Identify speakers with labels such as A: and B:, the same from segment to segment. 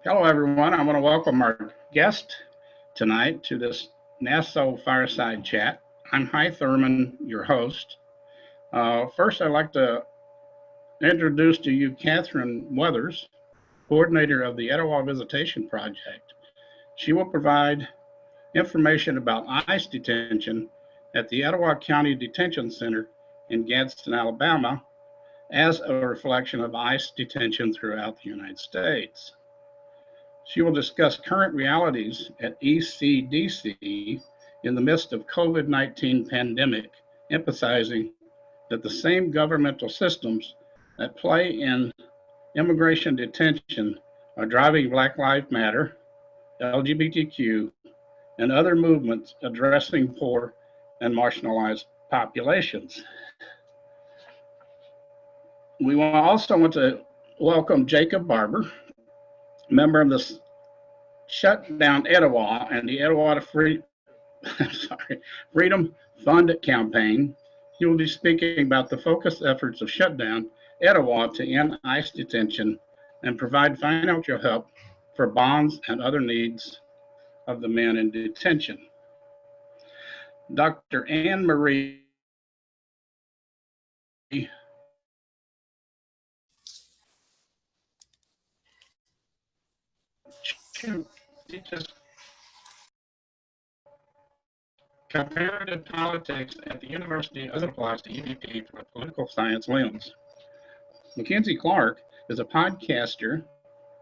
A: Hello, everyone. I want to welcome our guest tonight to this NASO Fireside Chat. I'm Thurman, your host. First, I'd like to introduce to you Catherine Weathers, coordinator of the Etowah Visitation Project. She will provide information about ICE detention at the Etowah County Detention Center in Gadsden, Alabama, as a reflection of ICE detention throughout the United States. She will discuss current realities at ECDC in the midst of COVID-19 pandemic, emphasizing that the same governmental systems that play in immigration detention are driving Black Lives Matter, LGBTQ, and other movements addressing poor and marginalized populations. We also want to welcome Jacob Barber, member of the Shutdown Etowah and the Etowah Freedom Fund campaign. He will be speaking about the focused efforts of Shutdown Etowah to end ICE detention and provide financial help for bonds and other needs of the men in detention. Dr. Anne Marie teaches comparative politics at the university as it applies to EVP through a political science lens. Mackenzie Clark is a podcaster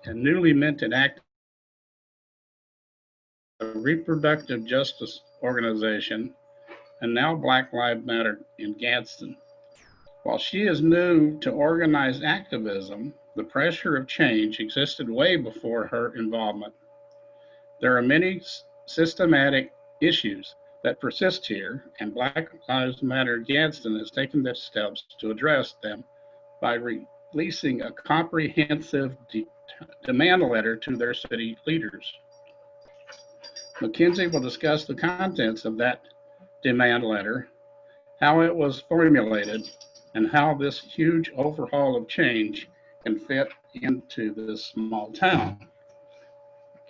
A: and newly minted activist of a reproductive justice organization and now Black Lives Matter in Gadsden. While she is new to organized activism, the pressure of change existed way before her involvement. There are many systematic issues that persist here, and Black Lives Matter Gadsden has taken the steps to address them by releasing a comprehensive demand letter to their city leaders. Mackenzie will discuss the contents of that demand letter, how it was formulated, and how this huge overhaul of change can fit into this small town.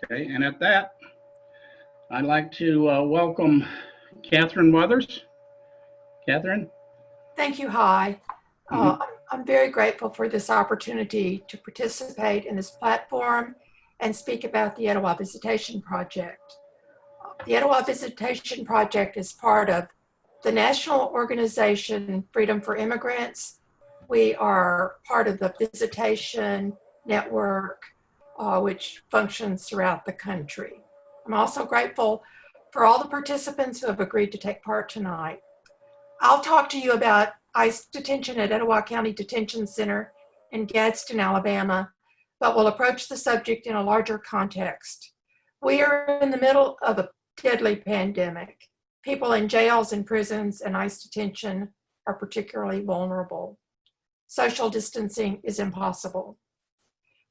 A: Okay, and at that, I'd like to welcome Catherine Weathers. Catherine?
B: Thank you, Hi. I'm very grateful for this opportunity to participate in this platform and speak about the Etowah Visitation Project. The Etowah Visitation Project is part of the national organization Freedom for Immigrants. We are part of the visitation network, which functions throughout the country. I'm also grateful for all the participants who have agreed to take part tonight. I'll talk to you about ICE detention at Etowah County Detention Center in Gadsden, Alabama, but we'll approach the subject in a larger context. We are in the middle of a deadly pandemic. People in jails and prisons and ICE detention are particularly vulnerable. Social distancing is impossible.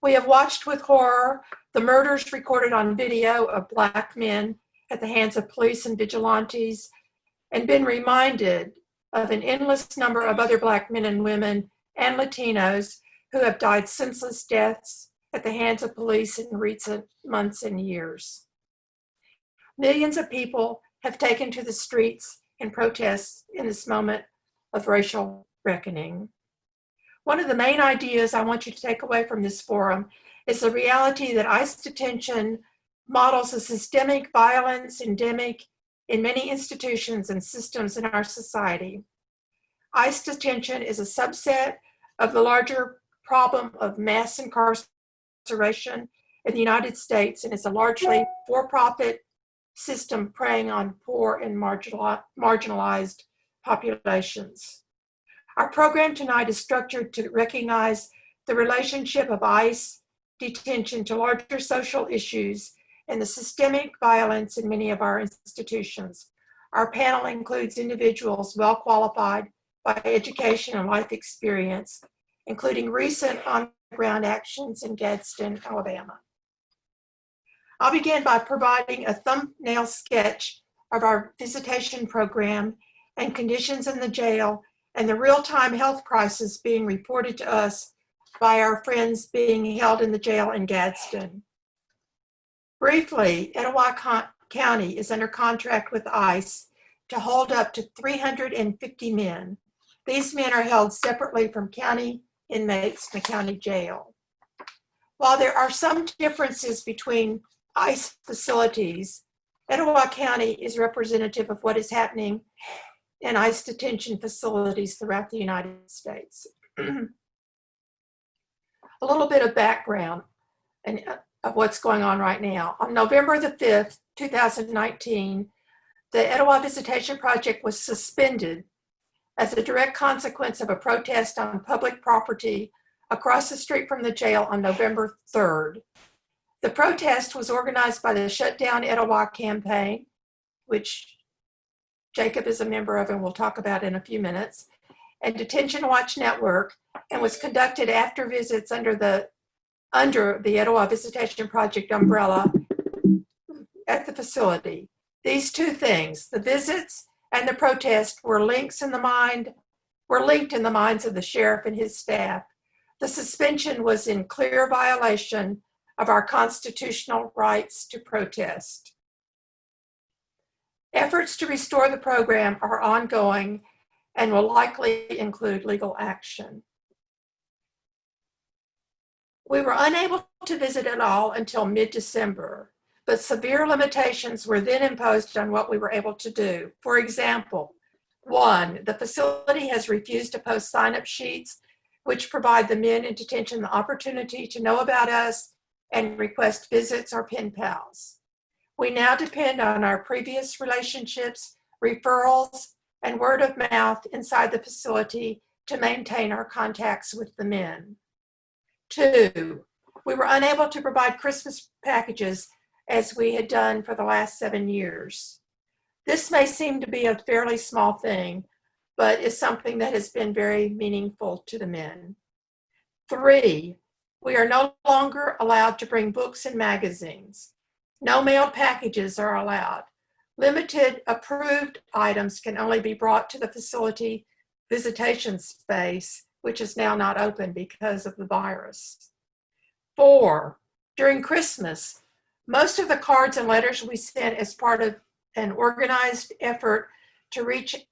B: We have watched with horror the murders recorded on video of Black men at the hands of police and vigilantes, and been reminded of an endless number of other Black men and women and Latinos who have died senseless deaths at the hands of police in recent months and years. Millions of people have taken to the streets in protests in this moment of racial reckoning. One of the main ideas I want you to take away from this forum is the reality that ICE detention models a systemic violence endemic in many institutions and systems in our society. ICE detention is a subset of the larger problem of mass incarceration in the United States, and is a largely for-profit system preying on poor and marginalized populations. Our program tonight is structured to recognize the relationship of ICE detention to larger social issues and the systemic violence in many of our institutions. Our panel includes individuals well qualified by education and life experience, including recent on-the-ground actions in Gadsden, Alabama. I'll begin by providing a thumbnail sketch of our visitation program and conditions in the jail and the real-time health crisis being reported to us by our friends being held in the jail in Gadsden. Briefly, Etowah County is under contract with ICE to hold up to 350 men. These men are held separately from county inmates in the county jail. While there are some differences between ICE facilities, Etowah County is representative of what is happening in ICE detention facilities throughout the United States. A little bit of background of what's going on right now. On November the 5th, 2019, the Etowah Visitation Project was suspended as a direct consequence of a protest on public property across the street from the jail on November 3rd. The protest was organized by the Shutdown Etowah campaign, which Jacob is a member of and we'll talk about in a few minutes, and Detention Watch Network, and was conducted after visits under the Etowah Visitation Project umbrella at the facility. These two things, the visits and the protest, were linked in the minds of the sheriff and his staff. The suspension was in clear violation of our constitutional rights to protest. Efforts to restore the program are ongoing and will likely include legal action. We were unable to visit at all until mid-December, but severe limitations were then imposed on what we were able to do. For example, 1, the facility has refused to post sign-up sheets which provide the men in detention the opportunity to know about us and request visits or pen pals. We now depend on our previous relationships, referrals, and word of mouth inside the facility to maintain our contacts with the men. 2, we were unable to provide Christmas packages as we had done for the last 7 years. This may seem to be a fairly small thing, but is something that has been very meaningful to the men. 3, we are no longer allowed to bring books and magazines. No mailed packages are allowed. Limited approved items can only be brought to the facility visitation space, which is now not open because of the virus. 4, during Christmas, most of the cards and letters we sent as part of an organized effort to reach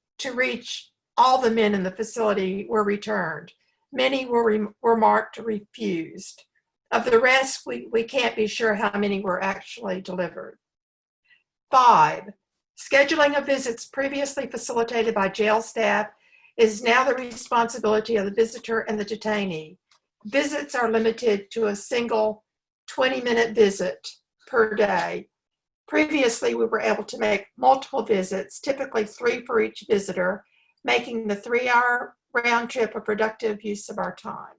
B: all the men in the facility were returned. Many were marked refused. Of the rest, we can't be sure how many were actually delivered. 5, scheduling of visits previously facilitated by jail staff is now the responsibility of the visitor and the detainee. Visits are limited to a single 20-minute visit per day. Previously, we were able to make multiple visits, typically 3 for each visitor, making the 3-hour round trip a productive use of our time.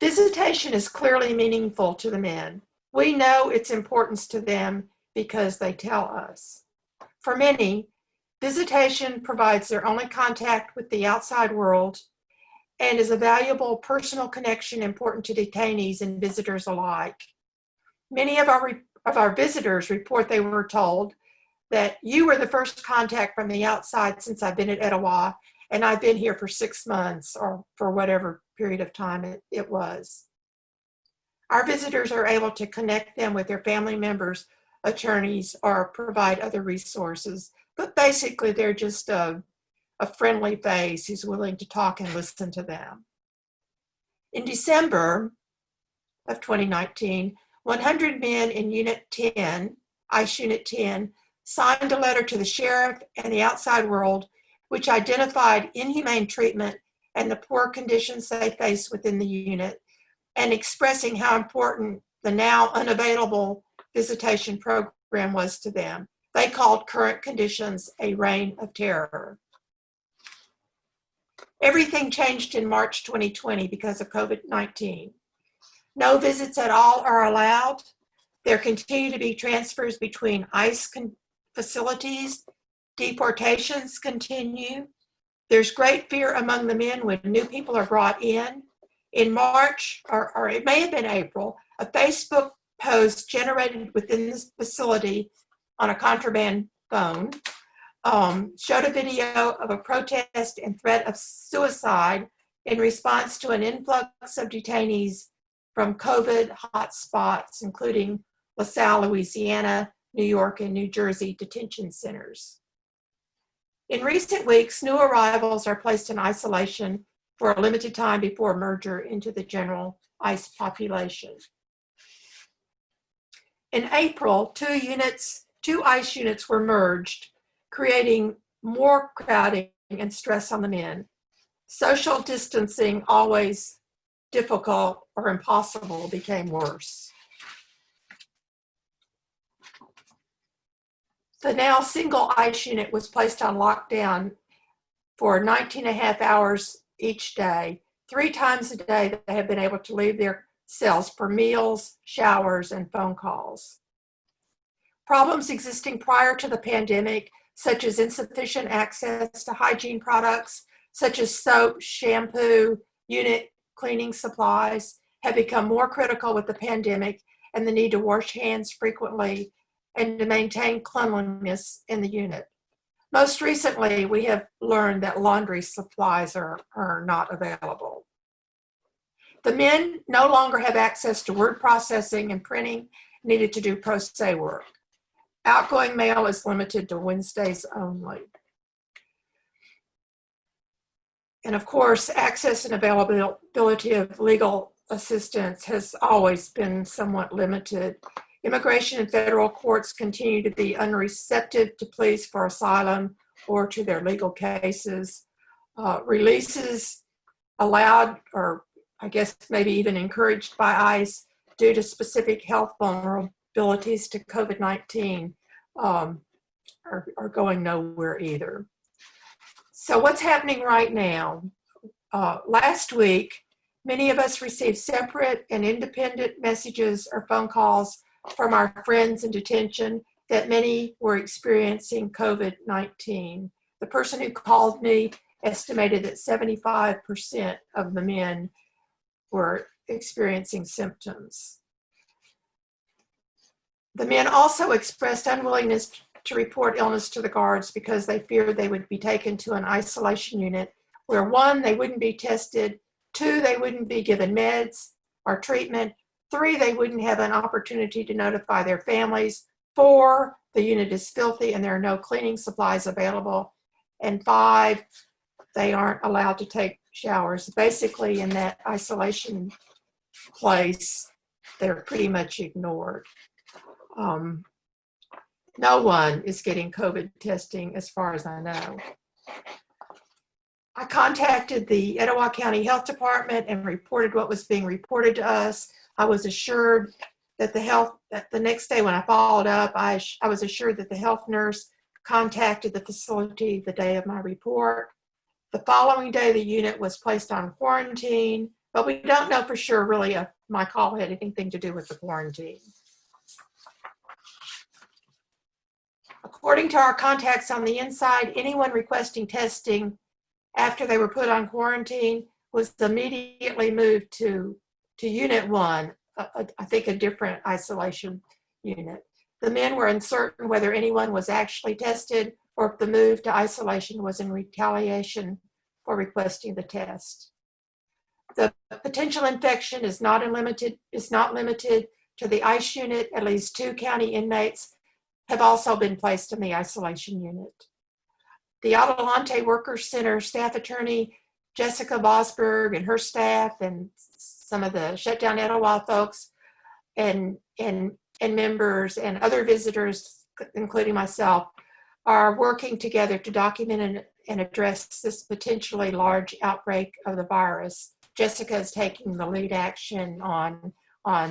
B: Visitation is clearly meaningful to the men. We know its importance to them because they tell us. For many, visitation provides their only contact with the outside world and is a valuable personal connection important to detainees and visitors alike. Many of our visitors report they were told that you were the first contact from the outside since I've been at Etowah, and I've been here for 6 months or for whatever period of time it was. Our visitors are able to connect them with their family members, attorneys, or provide other resources. But basically, they're just a friendly face who's willing to talk and listen to them. In December of 2019, 100 men in Unit 10, ICE Unit 10, signed a letter to the sheriff and the outside world, which identified inhumane treatment and the poor conditions they face within the unit, and expressing how important the now unavailable visitation program was to them. They called current conditions a reign of terror. Everything changed in March 2020 because of COVID-19. No visits at all are allowed. There continue to be transfers between ICE facilities. Deportations continue. There's great fear among the men when new people are brought in. In March, or it may have been April, a Facebook post generated within this facility on a contraband phone showed a video of a protest and threat of suicide in response to an influx of detainees from COVID hotspots, including LaSalle, Louisiana, New York, and New Jersey detention centers. In recent weeks, new arrivals are placed in isolation for a limited time before merger into the general ICE population. In April, two ICE units were merged, creating more crowding and stress on the men. Social distancing, always difficult or impossible, became worse. The now single ICE unit was placed on lockdown for 19 and a half hours each day. 3 times a day, they have been able to leave their cells for meals, showers, and phone calls. Problems existing prior to the pandemic, such as insufficient access to hygiene products, such as soap, shampoo, unit cleaning supplies, have become more critical with the pandemic and the need to wash hands frequently and to maintain cleanliness in the unit. Most recently, we have learned that laundry supplies are not available. The men no longer have access to word processing and printing needed to do pro se work. Outgoing mail is limited to Wednesdays only. And of course, access and availability of legal assistance has always been somewhat limited. Immigration and federal courts continue to be unreceptive to pleas for asylum or to their legal cases. Releases allowed, or I guess maybe even encouraged by ICE due to specific health vulnerabilities to COVID-19 are going nowhere either. So what's happening right now? Last week, many of us received separate and independent messages or phone calls from our friends in detention that many were experiencing COVID-19. The person who called me estimated that 75% of the men were experiencing symptoms. The men also expressed unwillingness to report illness to the guards because they feared they would be taken to an isolation unit where 1, they wouldn't be tested, 2, they wouldn't be given meds or treatment, 3, they wouldn't have an opportunity to notify their families, 4, the unit is filthy and there are no cleaning supplies available, and 5, they aren't allowed to take showers. Basically, in that isolation place, they're pretty much ignored. No one is getting COVID testing as far as I know. I contacted the Etowah County Health Department and reported what was being reported to us. I was assured that the next day when I followed up, I was assured that the health nurse contacted the facility the day of my report. The following day, the unit was placed on quarantine, but we don't know for sure really if my call had anything to do with the quarantine. According to our contacts on the inside, anyone requesting testing after they were put on quarantine was immediately moved to Unit 1, I think a different isolation unit. The men were uncertain whether anyone was actually tested or if the move to isolation was in retaliation for requesting the test. The potential infection is not limited to the ICE unit. At least 2 county inmates have also been placed in the isolation unit. The Adelante Workers Center staff attorney, Jessica Bosberg, and her staff, and some of the Shutdown Etowah folks and members and other visitors, including myself, are working together to document and address this potentially large outbreak of the virus. Jessica is taking the lead action on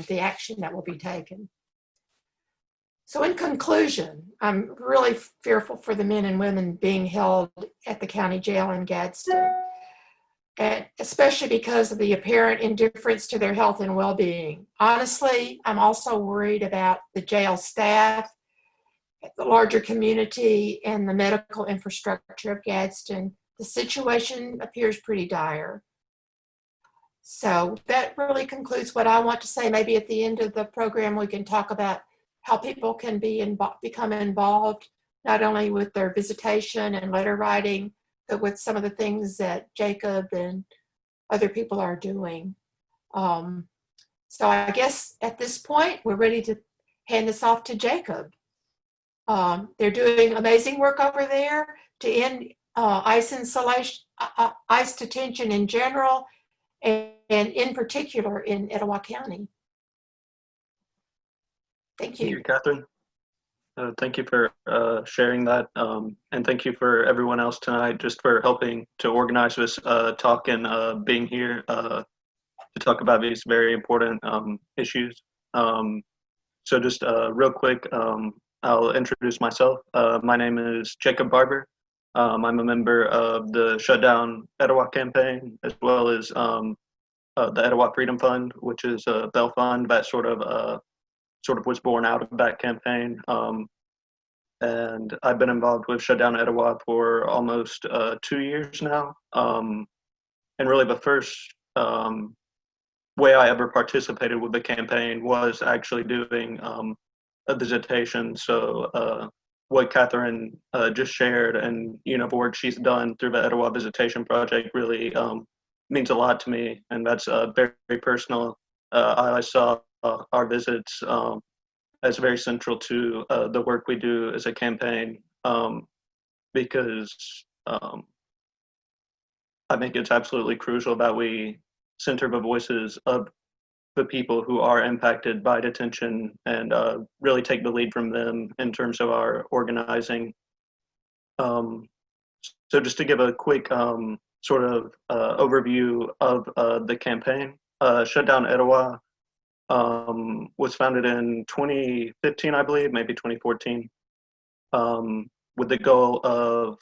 B: the action that will be taken. So in conclusion, I'm really fearful for the men and women being held at the county jail in Gadsden, and especially because of the apparent indifference to their health and well-being. Honestly, I'm also worried about the jail staff, the larger community, and the medical infrastructure of Gadsden. The situation appears pretty dire. So that really concludes what I want to say. Maybe at the end of the program, we can talk about how people can become involved, not only with their visitation and letter writing, but with some of the things that Jacob and other people are doing. So I guess at this point, we're ready to hand this off to Jacob. They're doing amazing work over there to end ICE installation, ICE detention in general, and in particular in Etowah County. Thank
C: Thank
B: you.
C: you, Catherine. Thank you for sharing that, and thank you for everyone else tonight just for helping to organize this talk and being here to talk about these very important issues. So just real quick, I'll introduce myself. My name is Jacob Barber. I'm a member of the Shutdown Etowah campaign, as well as the Etowah Freedom Fund, which is a Bell Fund that sort of was born out of that campaign. And I've been involved with Shutdown Etowah for almost 2 years now. And really the first way I ever participated with the campaign was actually doing a visitation. So what Catherine just shared and, the work she's done through the Etowah Visitation Project really means a lot to me. And that's very, very personal. I saw our visits as very central to the work we do as a campaign, because I think it's absolutely crucial that we center the voices of the people who are impacted by detention and really take the lead from them in terms of our organizing. So just to give a quick sort of overview of the campaign, Shutdown Etowah was founded in 2015, I believe, maybe 2014, with the goal of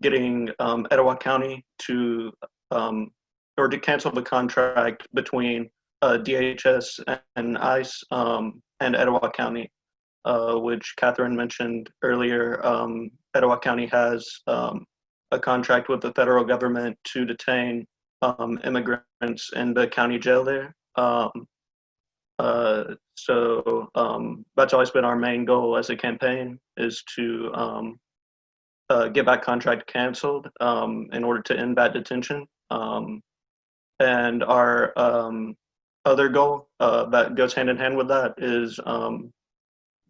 C: getting Etowah County to cancel the contract between DHS and ICE and Etowah County, which Catherine mentioned earlier. Etowah County has a contract with the federal government to detain immigrants in the county jail there. So that's always been our main goal as a campaign, is to get that contract canceled in order to end that detention. And our other goal that goes hand in hand with that is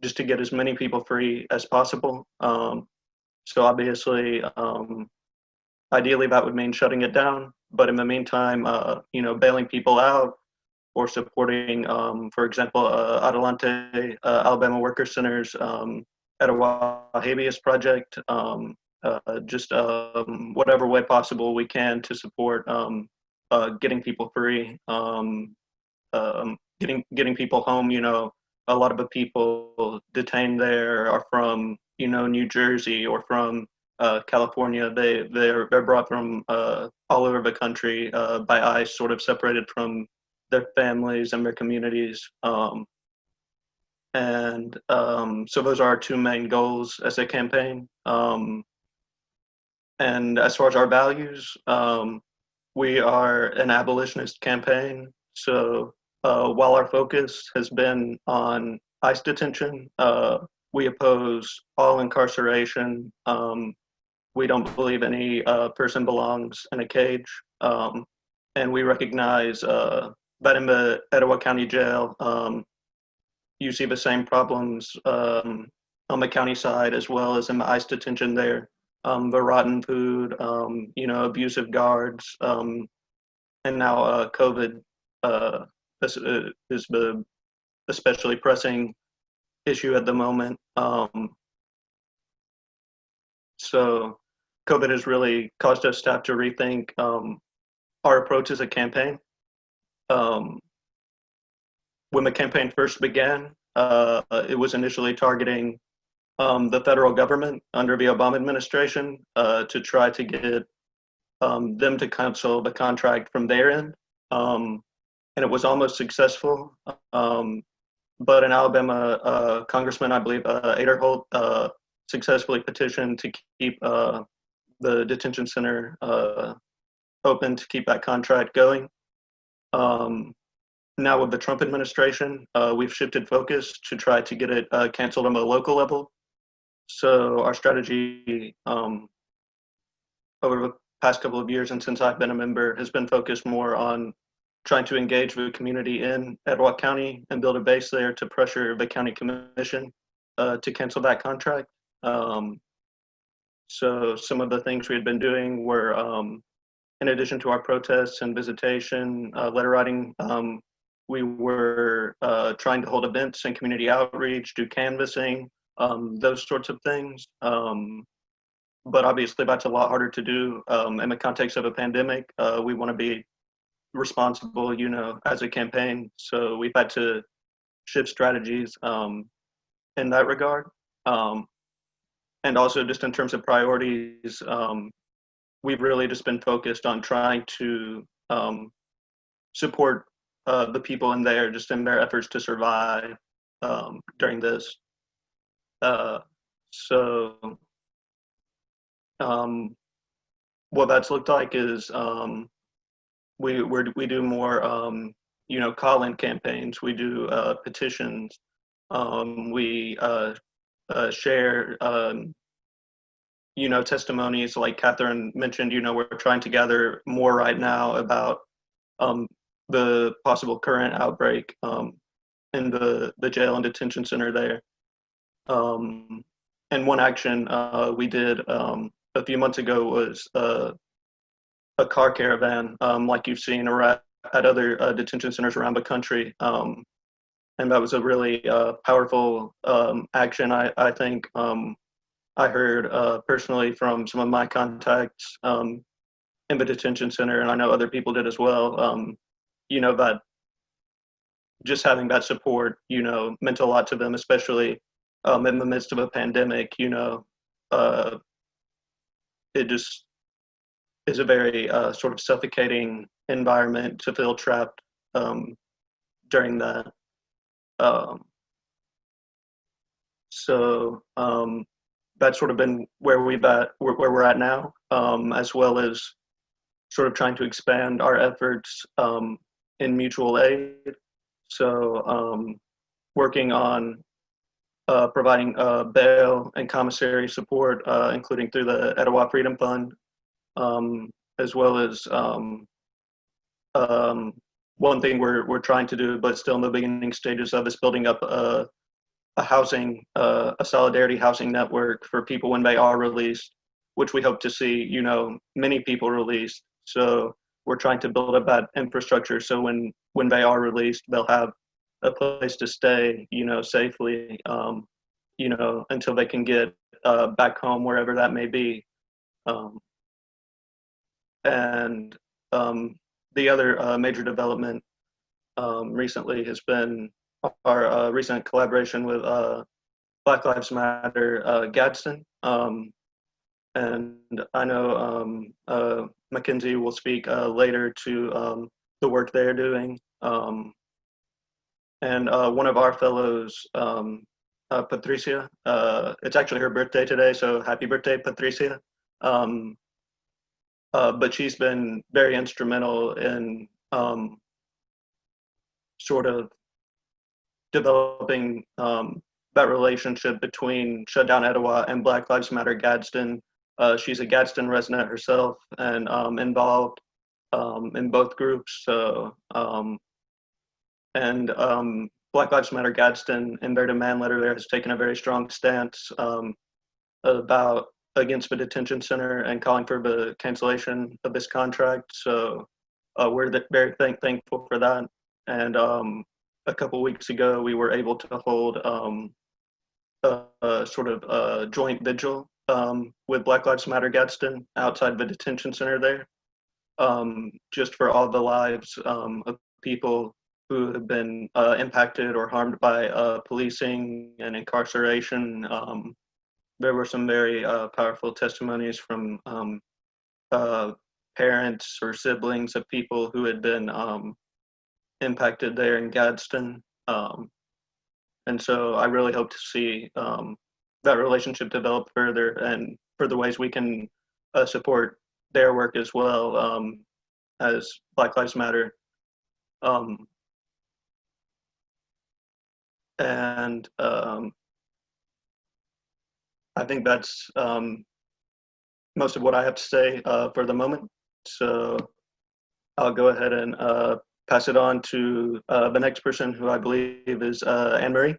C: just to get as many people free as possible. So obviously, ideally that would mean shutting it down, but in the meantime, bailing people out or supporting, for example, Adelante, Alabama Worker Center's Etowah Habeas Project, just whatever way possible we can to support getting people free, getting people home. A lot of the people detained there are from, New Jersey or from California. They're brought from all over the country by ICE, sort of separated from their families and their communities. And so those are our two main goals as a campaign. And as far as our values, we are an abolitionist campaign. So while our focus has been on ICE detention, we oppose all incarceration. We don't believe any person belongs in a cage. And we recognize that in the Etowah County Jail, you see the same problems on the county side as well as in the ICE detention there. The rotten food, abusive guards, and now COVID is the especially pressing issue at the moment. So COVID has really caused us to have to rethink our approach as a campaign. When the campaign first began, it was initially targeting the federal government under the Obama administration to try to get them to cancel the contract from their end. And it was almost successful. But an Alabama congressman, I believe, Aderholt, successfully petitioned to keep the detention center open, to keep that contract going. Now with the Trump administration, we've shifted focus to try to get it canceled on the local level. So our strategy over the past couple of years, and since I've been a member, has been focused more on trying to engage with the community in Etowah County and build a base there to pressure the county commission to cancel that contract. So some of the things we had been doing were, in addition to our protests and visitation, letter writing, we were trying to hold events and community outreach, do canvassing, those sorts of things. But obviously that's a lot harder to do in the context of a pandemic. We want to be responsible, you know, as a campaign. So we've had to shift strategies in that regard. And also just in terms of priorities, we've really just been focused on trying to support the people in there, just in their efforts to survive during this. So what that's looked like is we do more you know, call-in campaigns. We do petitions. We share you know, testimonies like Catherine mentioned. You know, we're trying to gather more right now about the possible current outbreak in the jail and detention center there. And one action we did a few months ago was a car caravan, like you've seen at other detention centers around the country. And that was a really powerful action, I think. I heard personally from some of my contacts in the detention center, and I know other people did as well, you know, that just having that support, you know, meant a lot to them, especially in the midst of a pandemic. You know, it just is a very sort of suffocating environment to feel trapped during that. So that's sort of been where we're at now, as well as sort of trying to expand our efforts in mutual aid. So working on providing bail and commissary support, including through the Etowah Freedom Fund, as well as one thing we're trying to do, but still in the beginning stages of, is building up a housing, a solidarity housing network for people when they are released, which we hope to see, you know, many people released. So we're trying to build up that infrastructure so when they are released, they'll have a place to stay, you know, safely, you know, until they can get back home, wherever that may be. And the other major development recently has been our recent collaboration with Black Lives Matter Gadsden. And I know Mackenzie will speak later to the work they're doing. And one of our fellows, Patricia, it's actually her birthday today, so happy birthday, Patricia. But she's been very instrumental in sort of developing that relationship between Shutdown Etowah and Black Lives Matter Gadsden. She's a Gadsden resident herself and involved in both groups. So, Black Lives Matter Gadsden, in their demand letter there, has taken a very strong stance against the detention center and calling for the cancellation of this contract. So we're very thankful for that. And a couple weeks ago, we were able to hold a sort of joint vigil with Black Lives Matter Gadsden outside the detention center there, just for all the lives of people who have been impacted or harmed by policing and incarceration. There were some very powerful testimonies from parents or siblings of people who had been impacted there in Gadsden. And so I really hope to see that relationship develop further, and for the ways we can support their work as well as Black Lives Matter. And I think that's most of what I have to say for the moment. So I'll go ahead and pass it on to the next person, who I believe is Anne-Marie.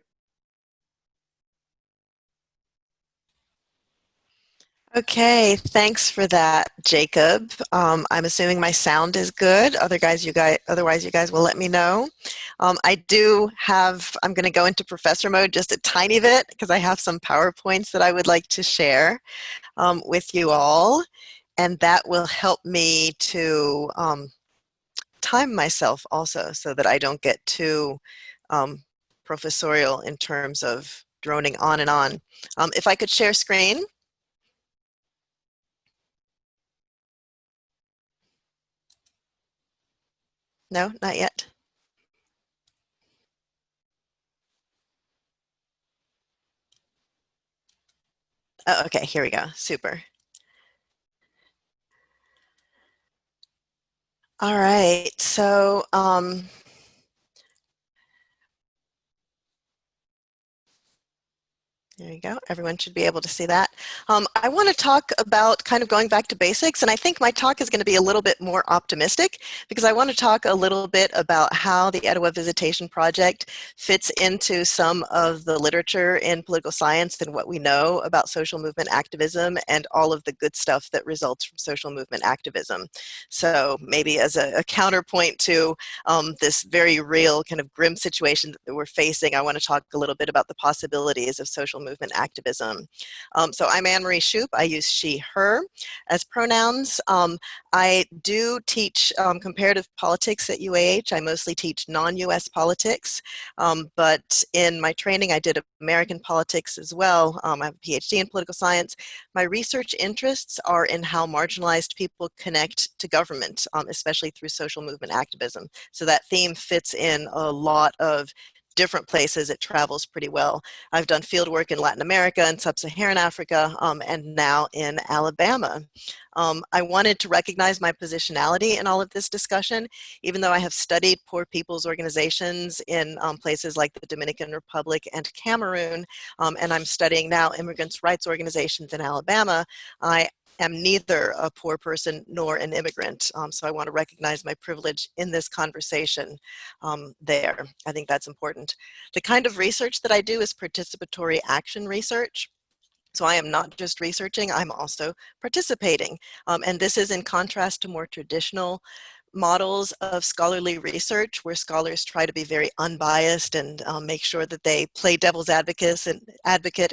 D: Okay, thanks for that, Jacob. I'm assuming my sound is good. Otherwise, you guys will let me know. I'm going to go into professor mode just a tiny bit because I have some PowerPoints that I would like to share with you all, and that will help me to time myself also so that I don't get too professorial in terms of droning on and on. If I could share screen. No, not yet. Oh, okay, here we go. Super. All right, so there you go. Everyone should be able to see that. I want to talk about kind of going back to basics, and I think my talk is going to be a little bit more optimistic because I want to talk a little bit about how the Etowah Visitation Project fits into some of the literature in political science and what we know about social movement activism and all of the good stuff that results from social movement activism. So maybe as a counterpoint to this very real kind of grim situation that we're facing, I want to talk a little bit about the possibilities of social movement activism. So I'm Anne-Marie Shoup. I use she, her as pronouns. I do teach comparative politics at UAH. I mostly teach non-US politics, but in my training I did American politics as well. I have a PhD in political science. My research interests are in how marginalized people connect to government, especially through social movement activism. So that theme fits in a lot of different places. It travels pretty well. I've done field work in Latin America and Sub-Saharan Africa, and now in Alabama. I wanted to recognize my positionality in all of this discussion, even though I have studied poor people's organizations in places like the Dominican Republic and Cameroon, and I'm studying now immigrants' rights organizations in Alabama. I am neither a poor person nor an immigrant, so I want to recognize my privilege in this conversation there. I think that's important. The kind of research that I do is participatory action research. So I am not just researching, I'm also participating. And this is in contrast to more traditional models of scholarly research where scholars try to be very unbiased and make sure that they play devil's advocate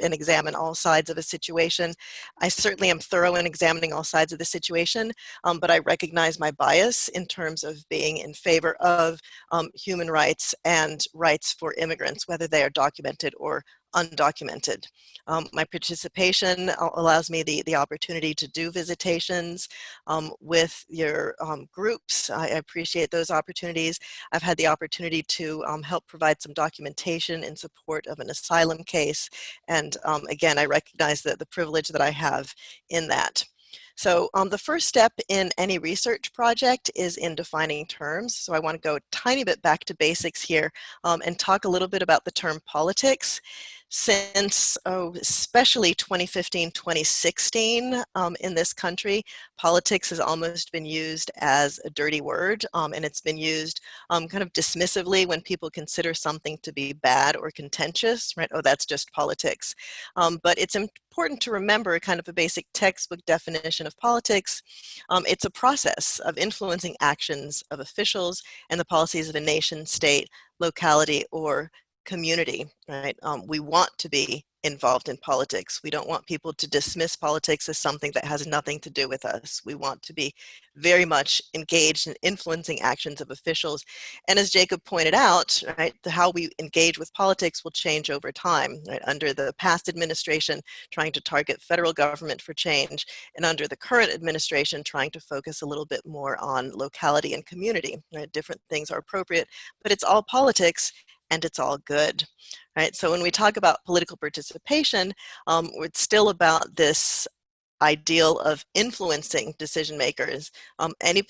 D: and examine all sides of a situation. I certainly am thorough in examining all sides of the situation, but I recognize my bias in terms of being in favor of human rights and rights for immigrants, whether they are documented or undocumented. My participation allows me the opportunity to do visitations with your groups. I appreciate those opportunities. I've had the opportunity to help provide some documentation in support of an asylum case. And again, I recognize the privilege that I have in that. So the first step in any research project is in defining terms. So I want to go a tiny bit back to basics here and talk a little bit about the term politics. Since especially 2015, 2016 in this country, politics has almost been used as a dirty word, and it's been used kind of dismissively when people consider something to be bad or contentious, right? Oh, that's just politics. But it's important to remember kind of a basic textbook definition of politics. It's a process of influencing actions of officials and the policies of a nation, state, locality, or community, right? We want to be involved in politics. We don't want people to dismiss politics as something that has nothing to do with us. We want to be very much engaged in influencing actions of officials. And as Jacob pointed out, right, how we engage with politics will change over time, right? Under the past administration, trying to target federal government for change, and under the current administration, trying to focus a little bit more on locality and community, right? Different things are appropriate, but it's all politics, and it's all good, right? So when we talk about political participation, it's still about this ideal of influencing decision makers. Any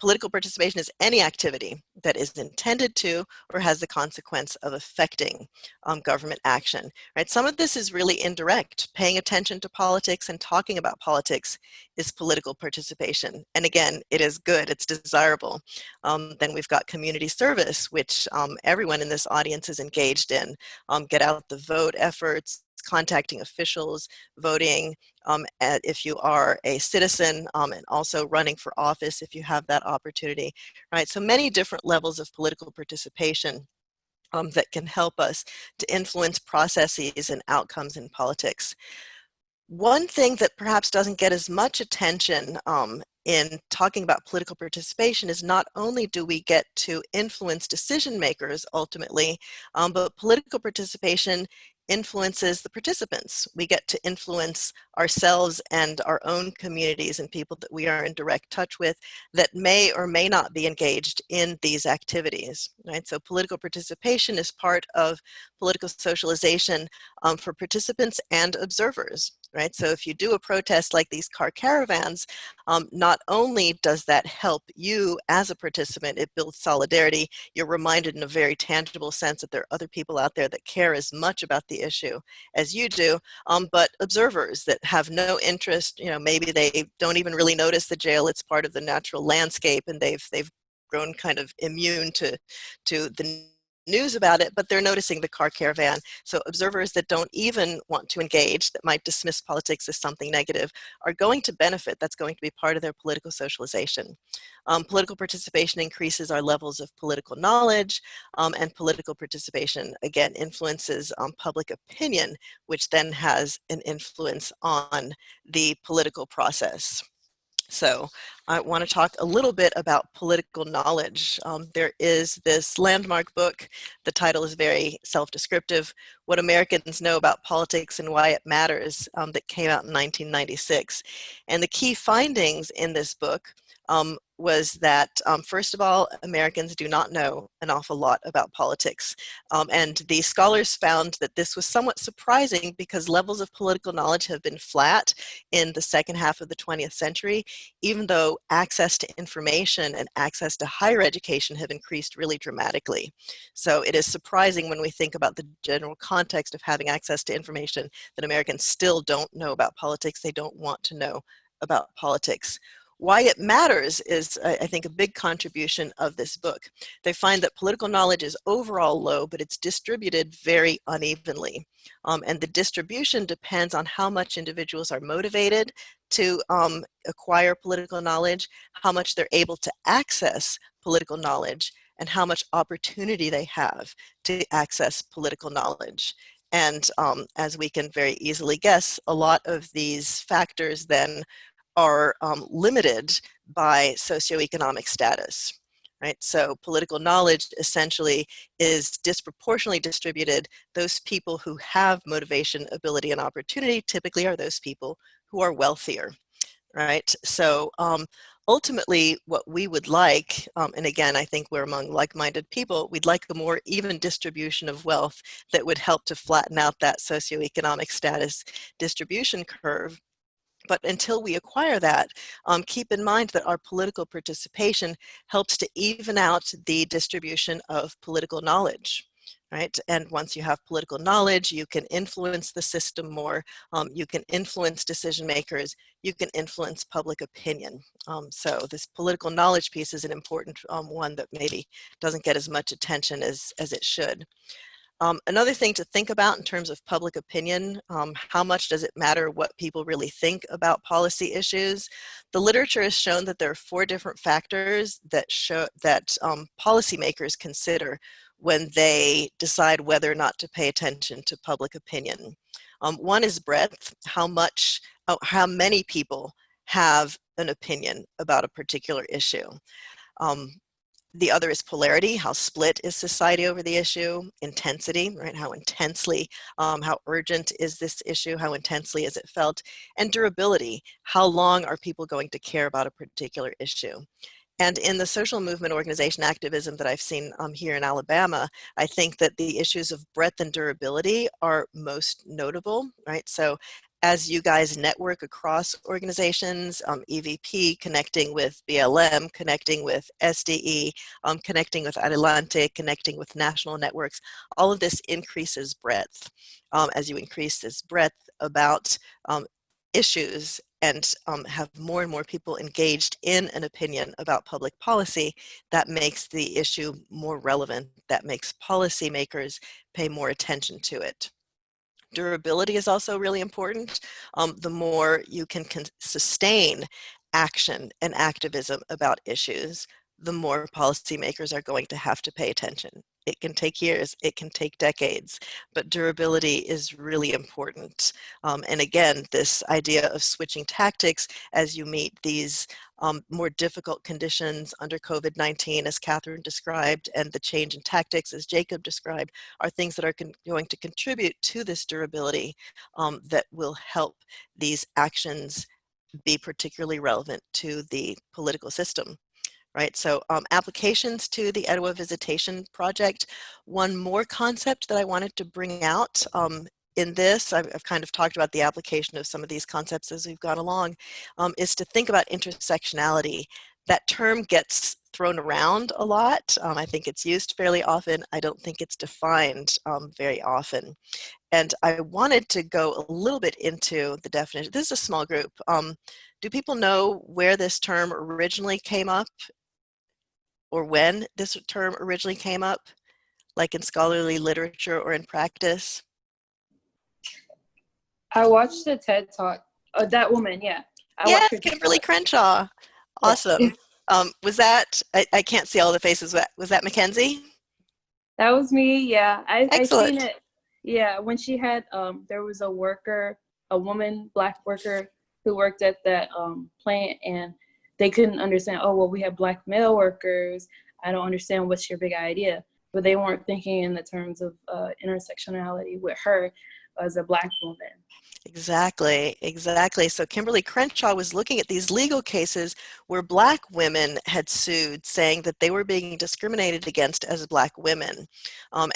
D: political participation is any activity that is intended to or has the consequence of affecting government action, right? Some of this is really indirect. Paying attention to politics and talking about politics is political participation. And again, it is good, it's desirable. Then we've got community service, which everyone in this audience is engaged in. Get out the vote efforts, contacting officials, voting, if you are a citizen, and also running for office if you have that opportunity, right? So many different levels of political participation that can help us to influence processes and outcomes in politics. One thing that perhaps doesn't get as much attention in talking about political participation is not only do we get to influence decision makers ultimately, but political participation influences the participants. We get to influence ourselves and our own communities and people that we are in direct touch with that may or may not be engaged in these activities, right? So political participation is part of political socialization for participants and observers, right? So if you do a protest like these car caravans, not only does that help you as a participant, it builds solidarity. You're reminded in a very tangible sense that there are other people out there that care as much about the issue as you do, but observers that have no interest, you know, maybe they don't even really notice the jail. It's part of the natural landscape, and they've grown kind of immune to the news about it, but they're noticing the car caravan. So observers that don't even want to engage, that might dismiss politics as something negative, are going to benefit. That's going to be part of their political socialization. Political participation increases our levels of political knowledge, and political participation, again, influences public opinion, which then has an influence on the political process. So I want to talk a little bit about political knowledge. There is this landmark book. The title is very self-descriptive, What Americans Know About Politics and Why It Matters, that came out in 1996. And the key findings in this book was that, first of all, Americans do not know an awful lot about politics. And the scholars found that this was somewhat surprising because levels of political knowledge have been flat in the second half of the 20th century, even though access to information and access to higher education have increased really dramatically. So it is surprising when we think about the general context of having access to information that Americans still don't know about politics. They don't want to know about politics. Why it matters is, I think, a big contribution of this book. They find that political knowledge is overall low, but it's distributed very unevenly. And the distribution depends on how much individuals are motivated to acquire political knowledge, how much they're able to access political knowledge, and how much opportunity they have to access political knowledge. And as we can very easily guess, a lot of these factors then are limited by socioeconomic status, right? So political knowledge essentially is disproportionately distributed. Those people who have motivation, ability, and opportunity typically are those people who are wealthier, right? So ultimately what we would like, and again, I think we're among like-minded people, we'd like a more even distribution of wealth that would help to flatten out that socioeconomic status distribution curve. But until we acquire that, keep in mind that our political participation helps to even out the distribution of political knowledge, right? And once you have political knowledge, you can influence the system more, you can influence decision makers, you can influence public opinion. So this political knowledge piece is an important one that maybe doesn't get as much attention as it should. Another thing to think about in terms of public opinion, how much does it matter what people really think about policy issues? The literature has shown that there are 4 different factors that show that policymakers consider when they decide whether or not to pay attention to public opinion. One is breadth, how many people have an opinion about a particular issue. The other is polarity, how split is society over the issue, intensity, right, how intensely, how urgent is this issue, how intensely is it felt, and durability, how long are people going to care about a particular issue. And in the social movement organization activism that I've seen here in Alabama, I think that the issues of breadth and durability are most notable, right? So as you guys network across organizations, EVP connecting with BLM, connecting with SDE, connecting with Adelante, connecting with national networks, all of this increases breadth. As you increase this breadth about issues and have more and more people engaged in an opinion about public policy, that makes the issue more relevant, that makes policymakers pay more attention to it. Durability is also really important. The more you can sustain action and activism about issues, the more policymakers are going to have to pay attention. It can take years, it can take decades, but durability is really important. And again, this idea of switching tactics as you meet these more difficult conditions under COVID-19, as Catherine described, and the change in tactics, as Jacob described, are things that are going to contribute to this durability that will help these actions be particularly relevant to the political system. Right, so applications to the Etowah Visitation Project. One more concept that I wanted to bring out in this, I've kind of talked about the application of some of these concepts as we've gone along, is to think about intersectionality. That term gets thrown around a lot. I think it's used fairly often. I don't think it's defined very often. And I wanted to go a little bit into the definition. This is a small group. Do people know where this term originally came up, or when this term originally came up, like in scholarly literature or in practice?
E: I watched the TED Talk. Oh, that woman, yeah.
D: Yes, Kimberly Crenshaw. Awesome.
E: Yeah.
D: Was that, I can't see all the faces, was that Mackenzie?
E: That was me, yeah. I
D: Excellent.
E: seen it. Yeah, when she had, there was a worker, a woman, Black worker, who worked at that plant, and they couldn't understand, oh, well, we have Black male workers. I don't understand, what's your big idea? But they weren't thinking in the terms of intersectionality with her as a Black woman.
D: Exactly, exactly. So Kimberly Crenshaw was looking at these legal cases where Black women had sued, saying that they were being discriminated against as Black women.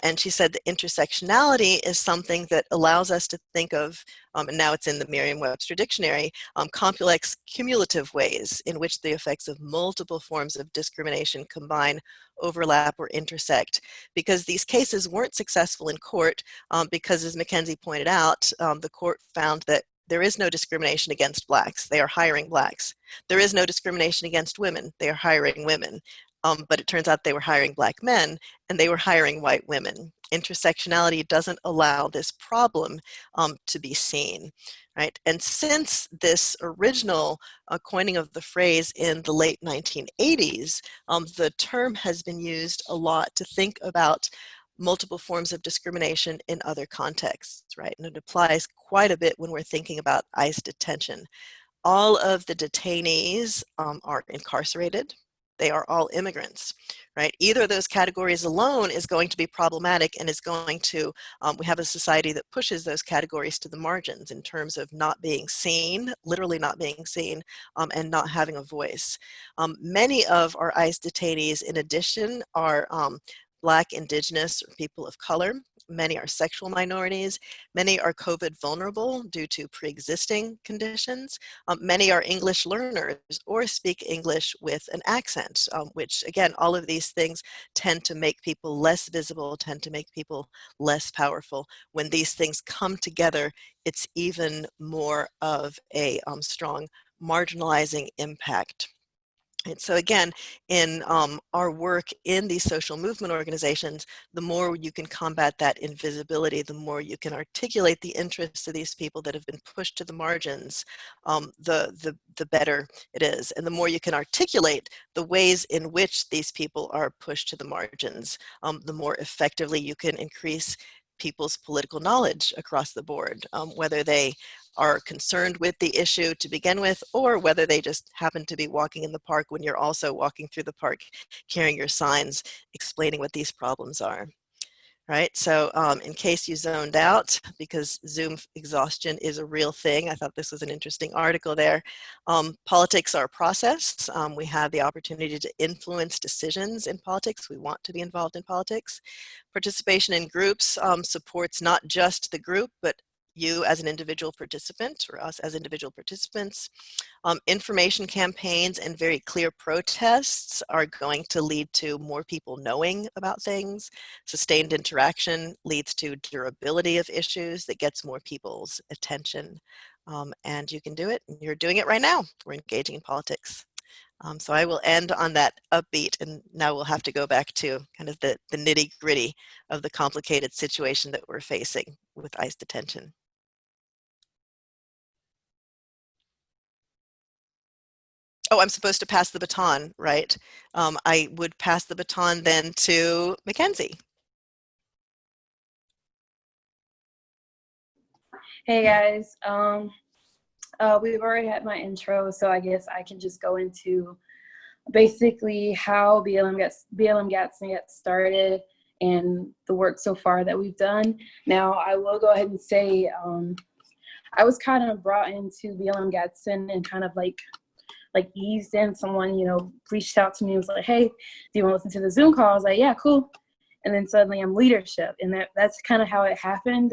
D: And she said that intersectionality is something that allows us to think of, and now it's in the Merriam-Webster dictionary, complex cumulative ways in which the effects of multiple forms of discrimination combine, overlap, or intersect. Because these cases weren't successful in court, because as Mackenzie pointed out, the court found that there is no discrimination against Blacks. They are hiring Blacks. There is no discrimination against women. They are hiring women. But it turns out they were hiring Black men and they were hiring white women. Intersectionality doesn't allow this problem to be seen, right? And since this original coining of the phrase in the late 1980s, the term has been used a lot to think about multiple forms of discrimination in other contexts, right? And it applies quite a bit when we're thinking about ICE detention. All of the detainees are incarcerated. They are all immigrants, right? Either of those categories alone is going to be problematic and is going to, we have a society that pushes those categories to the margins in terms of not being seen, literally not being seen, and not having a voice. Many of our ICE detainees, in addition, are Black, Indigenous, or people of color. Many are sexual minorities. Many are COVID vulnerable due to pre-existing conditions. Many are English learners or speak English with an accent, which again, all of these things tend to make people less visible, tend to make people less powerful. When these things come together, it's even more of a strong marginalizing impact. And so again, in our work in these social movement organizations, the more you can combat that invisibility, the more you can articulate the interests of these people that have been pushed to the margins, the better it is. And the more you can articulate the ways in which these people are pushed to the margins, the more effectively you can increase people's political knowledge across the board, whether they are concerned with the issue to begin with, or whether they just happen to be walking in the park when you're also walking through the park, carrying your signs, explaining what these problems are. Right, so in case you zoned out, because Zoom exhaustion is a real thing, I thought this was an interesting article there. Politics are a process. We have the opportunity to influence decisions in politics. We want to be involved in politics. Participation in groups supports not just the group, but you as an individual participant or us as individual participants. Information campaigns and very clear protests are going to lead to more people knowing about things. Sustained interaction leads to durability of issues that gets more people's attention. And you can do it. You're doing it right now. We're engaging in politics. So I will end on that upbeat, and now we'll have to go back to kind of the nitty-gritty of the complicated situation that we're facing with ICE detention. Oh, I'm supposed to pass the baton, right? I would pass the baton then to Mackenzie.
E: Hey guys, we've already had my intro, so I guess I can just go into basically how BLM Gadsden gets started and the work so far that we've done. Now, I will go ahead and say I was kind of brought into BLM Gadsden and kind of like eased in. Someone, reached out to me and was like, hey, do you want to listen to the Zoom call? I was like, yeah, cool. And then suddenly I'm leadership, and that's kind of how it happened.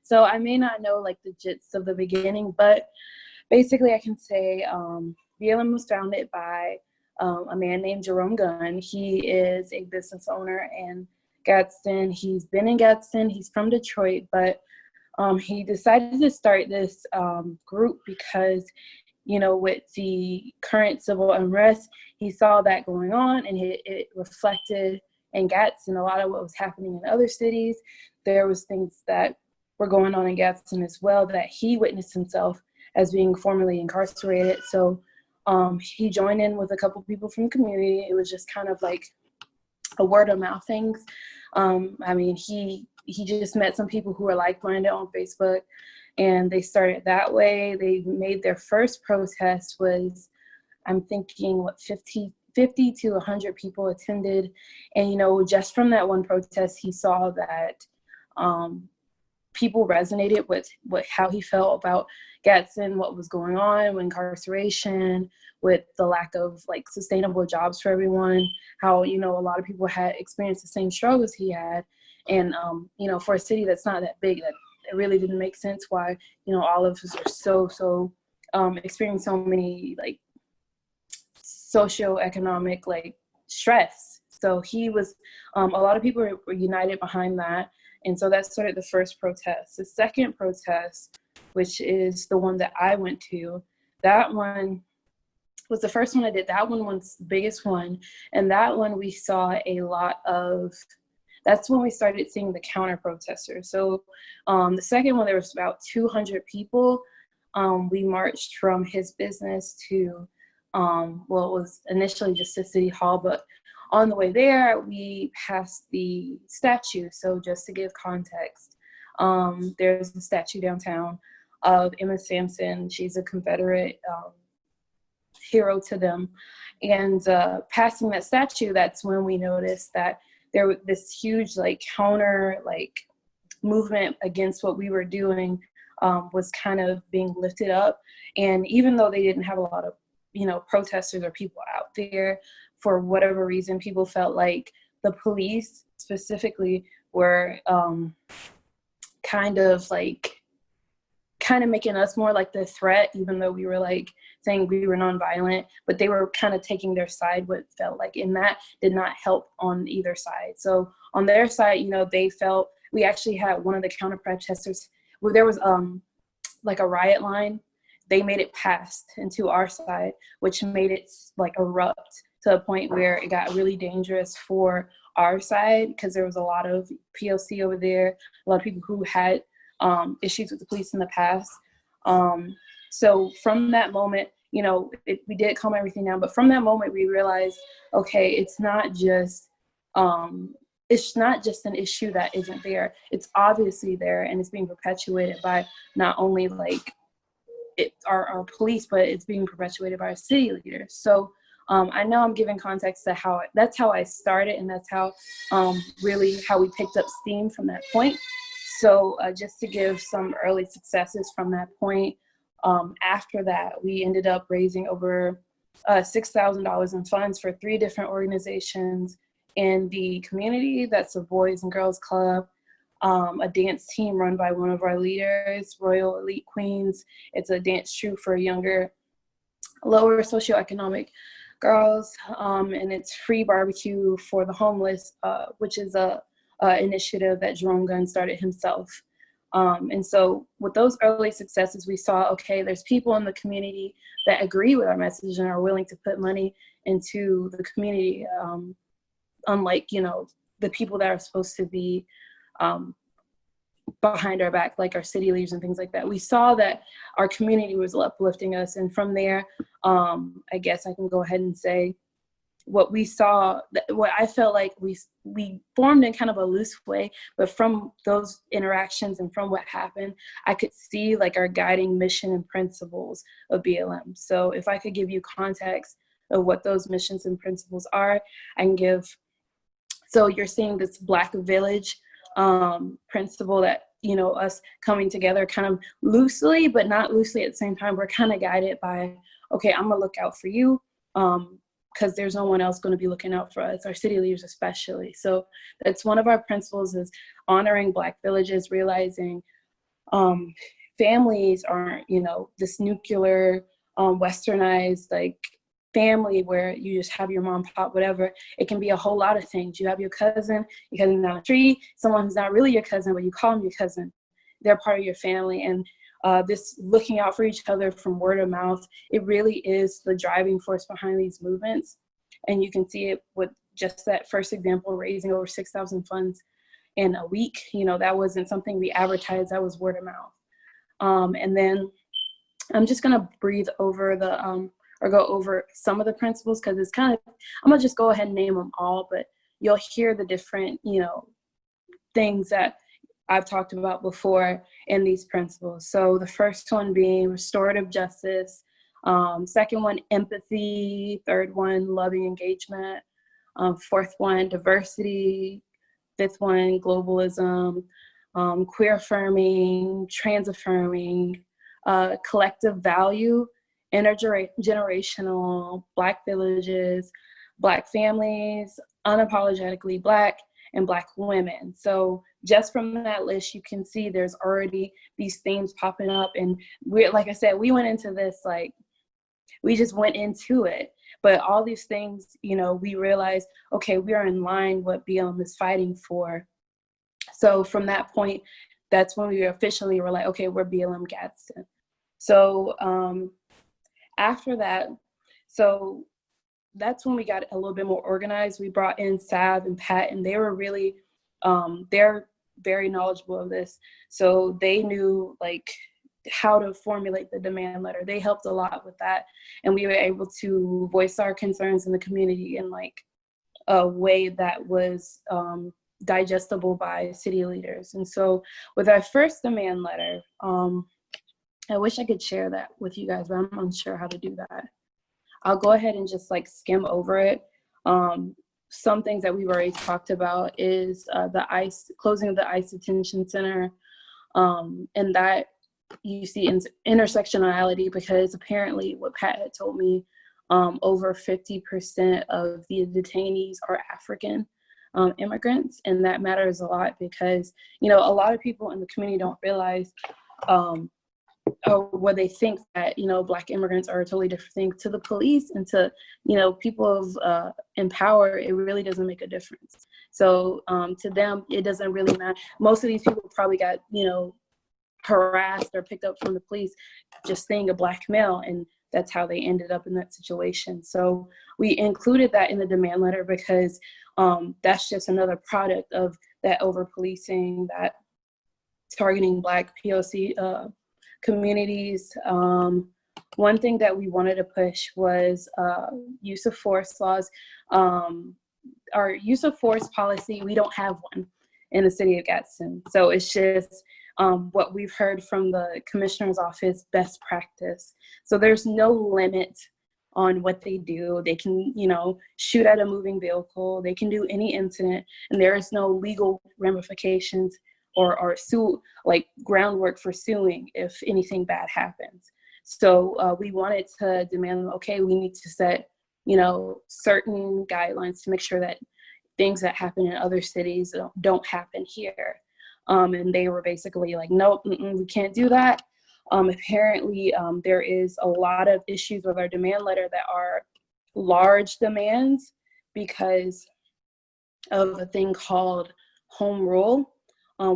E: So I may not know like the gist of the beginning, but basically I can say BLM was founded by a man named Jerome Gunn. He is a business owner in Gadsden. He's been in Gadsden. He's from Detroit, but he decided to start this group because, with the current civil unrest, he saw that going on, and it reflected in Gadsden a lot of what was happening in other cities. There was things that were going on in Gadsden as well that he witnessed himself as being formerly incarcerated. So he joined in with a couple people from the community. It was just kind of like a word of mouth things. He just met some people who were like-minded on Facebook, and they started that way. They made their first protest was, I'm thinking, 50 to 100 people attended. And, just from that one protest, he saw that people resonated with how he felt about Gadsden, what was going on with incarceration, with the lack of like sustainable jobs for everyone, how, a lot of people had experienced the same struggles he had. And, for a city that's not that big, that it really didn't make sense why, all of us are so experiencing so many like socioeconomic like stress. So he was, a lot of people were united behind that. And so that started the first protest. The second protest, which is the one that I went to, that one was the first one I did. That one was the biggest one. And that one we saw a lot of, that's when we started seeing the counter protesters. So the second one, there was about 200 people. We marched from his business to, it was initially just the city hall, but on the way there, we passed the statue. So just to give context, there's a statue downtown of Emma Sampson. She's a Confederate hero to them. And passing that statue, that's when we noticed that there was this huge like counter like movement against what we were doing was kind of being lifted up. And even though they didn't have a lot of protesters or people out there, for whatever reason, people felt like the police specifically were kind of making us more like the threat, even though we were like saying we were nonviolent, but they were kind of taking their side, what felt like, and that did not help on either side. So on their side, they felt, we actually had one of the counter protesters where there was like a riot line. They made it past into our side, which made it like erupt to a point where it got really dangerous for our side, because there was a lot of POC over there, a lot of people who had issues with the police in the past. So from that moment, we did calm everything down, but from that moment we realized, okay, it's not just an issue that isn't there. It's obviously there, and it's being perpetuated by not only like our police, but it's being perpetuated by our city leaders. So I know I'm giving context to that's how I started, and that's how really how we picked up steam from that point. So just to give some early successes from that point, after that, we ended up raising over $6,000 in funds for 3 different organizations in the community. That's a Boys and Girls Club, a dance team run by one of our leaders, Royal Elite Queens. It's a dance troupe for younger, lower socioeconomic girls, and it's free barbecue for the homeless, which is a initiative that Jerome Gunn started himself. And so with those early successes, we saw, okay, there's people in the community that agree with our message and are willing to put money into the community, unlike, you know, the people that are supposed to be behind our back, like our city leaders and things like that. We saw that our community was uplifting us. And from there, I guess I can go ahead and say what we saw, what I felt like we formed in kind of a loose way, but from those interactions and from what happened, I could see like our guiding mission and principles of BLM. So if I could give you context of what those missions and principles are, I can give, so you're seeing this Black village principle that, you know, us coming together kind of loosely, but not loosely at the same time. We're kind of guided by, okay, I'm gonna look out for you, because there's no one else going to be looking out for us, our city leaders especially. So that's one of our principles, is honoring Black villages, realizing families aren't, you know, this nuclear, westernized like family where you just have your mom, pop, whatever. It can be a whole lot of things. You have your cousin down the street, someone who's not really your cousin, but you call them your cousin. They're part of your family. And this looking out for each other from word of mouth, it really is the driving force behind these movements. And you can see it with just that first example, raising over 6,000 funds in a week. You know, that wasn't something we advertised, that was word of mouth. And then I'm just gonna breathe over the, or go over some of the principles, because it's kind of, I'm gonna just go ahead and name them all, but you'll hear the different, you know, things that I've talked about before in these principles. So the first one being restorative justice, second one, empathy, third one, loving engagement, fourth one, diversity, fifth one, globalism, queer affirming, trans affirming, collective value, intergenerational, Black villages, Black families, unapologetically Black, and Black women. So just from that list, you can see there's already these themes popping up. And we, like I said, we went into this, like, we just went into it. But all these things, you know, we realized, okay, we are in line what BLM is fighting for. So from that point, that's when we officially were like, okay, we're BLM Gadsden. So after that, so that's when we got a little bit more organized. We brought in Sav and Pat, and they were really, they're very knowledgeable of this. So they knew like how to formulate the demand letter. They helped a lot with that. And we were able to voice our concerns in the community in like a way that was digestible by city leaders. And so with our first demand letter, I wish I could share that with you guys, but I'm unsure how to do that. I'll go ahead and just like skim over it. Some things that we've already talked about is the closing of the ICE detention center, and that you see intersectionality, because apparently what Pat had told me, over 50% of the detainees are African immigrants, and that matters a lot because, you know, a lot of people in the community don't realize or where they think that, you know, Black immigrants are a totally different thing. To the police and to, you know, people of in power, it really doesn't make a difference. So to them, it doesn't really matter. Most of these people probably got, you know, harassed or picked up from the police just seeing a Black male, and that's how they ended up in that situation. So we included that in the demand letter because that's just another product of that over-policing, that targeting Black POC communities. One thing that we wanted to push was use of force laws. Our use of force policy, we don't have one in the city of Gadsden. So it's just what we've heard from the commissioner's office, best practice. So there's no limit on what they do. They can, you know, shoot at a moving vehicle. They can do any incident, and there is no legal ramifications or sue, like groundwork for suing if anything bad happens. So we wanted to demand, okay, we need to set, you know, certain guidelines to make sure that things that happen in other cities don't happen here. And they were basically like, nope, we can't do that. Apparently, there is a lot of issues with our demand letter that are large demands because of a thing called home rule.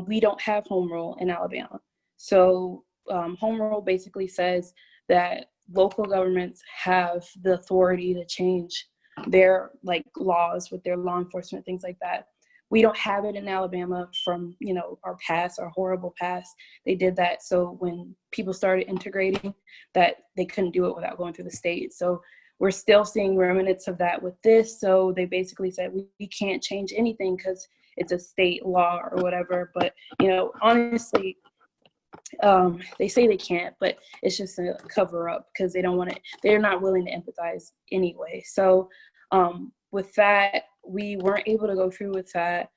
E: We don't have home rule in Alabama. So home rule basically says that local governments have the authority to change their like laws with their law enforcement, things like that. We don't have it in Alabama from, you know, our past, our horrible past. They did that. So when people started integrating, that they couldn't do it without going through the state. So we're still seeing remnants of that with this. So they basically said we can't change anything because it's a state law or whatever. But, you know, honestly, they say they can't, but it's just a cover up because they don't want to, they're not willing to empathize anyway. So with that, we weren't able to go through with that.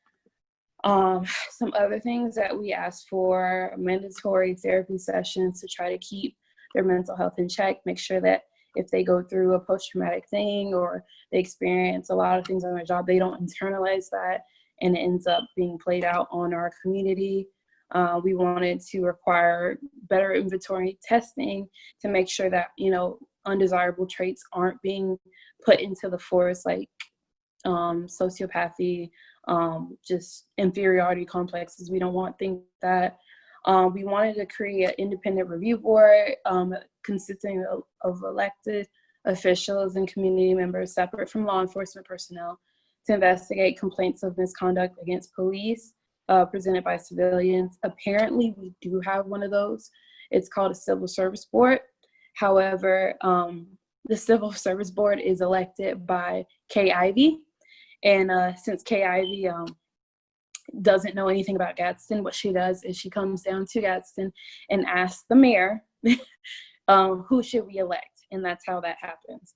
E: Some other things that we asked for, mandatory therapy sessions to try to keep their mental health in check, make sure that if they go through a post-traumatic thing or they experience a lot of things on their job, they don't internalize that and it ends up being played out on our community. We wanted to require better inventory testing to make sure that, you know, undesirable traits aren't being put into the force, like sociopathy, just inferiority complexes. We don't want things like that. We wanted to create an independent review board consisting of elected officials and community members separate from law enforcement personnel to investigate complaints of misconduct against police presented by civilians. Apparently, we do have one of those. It's called a civil service board. However, the civil service board is elected by CIVIC. And since CIVIC doesn't know anything about Gadsden, what she does is she comes down to Gadsden and asks the mayor, who should we elect? And that's how that happens.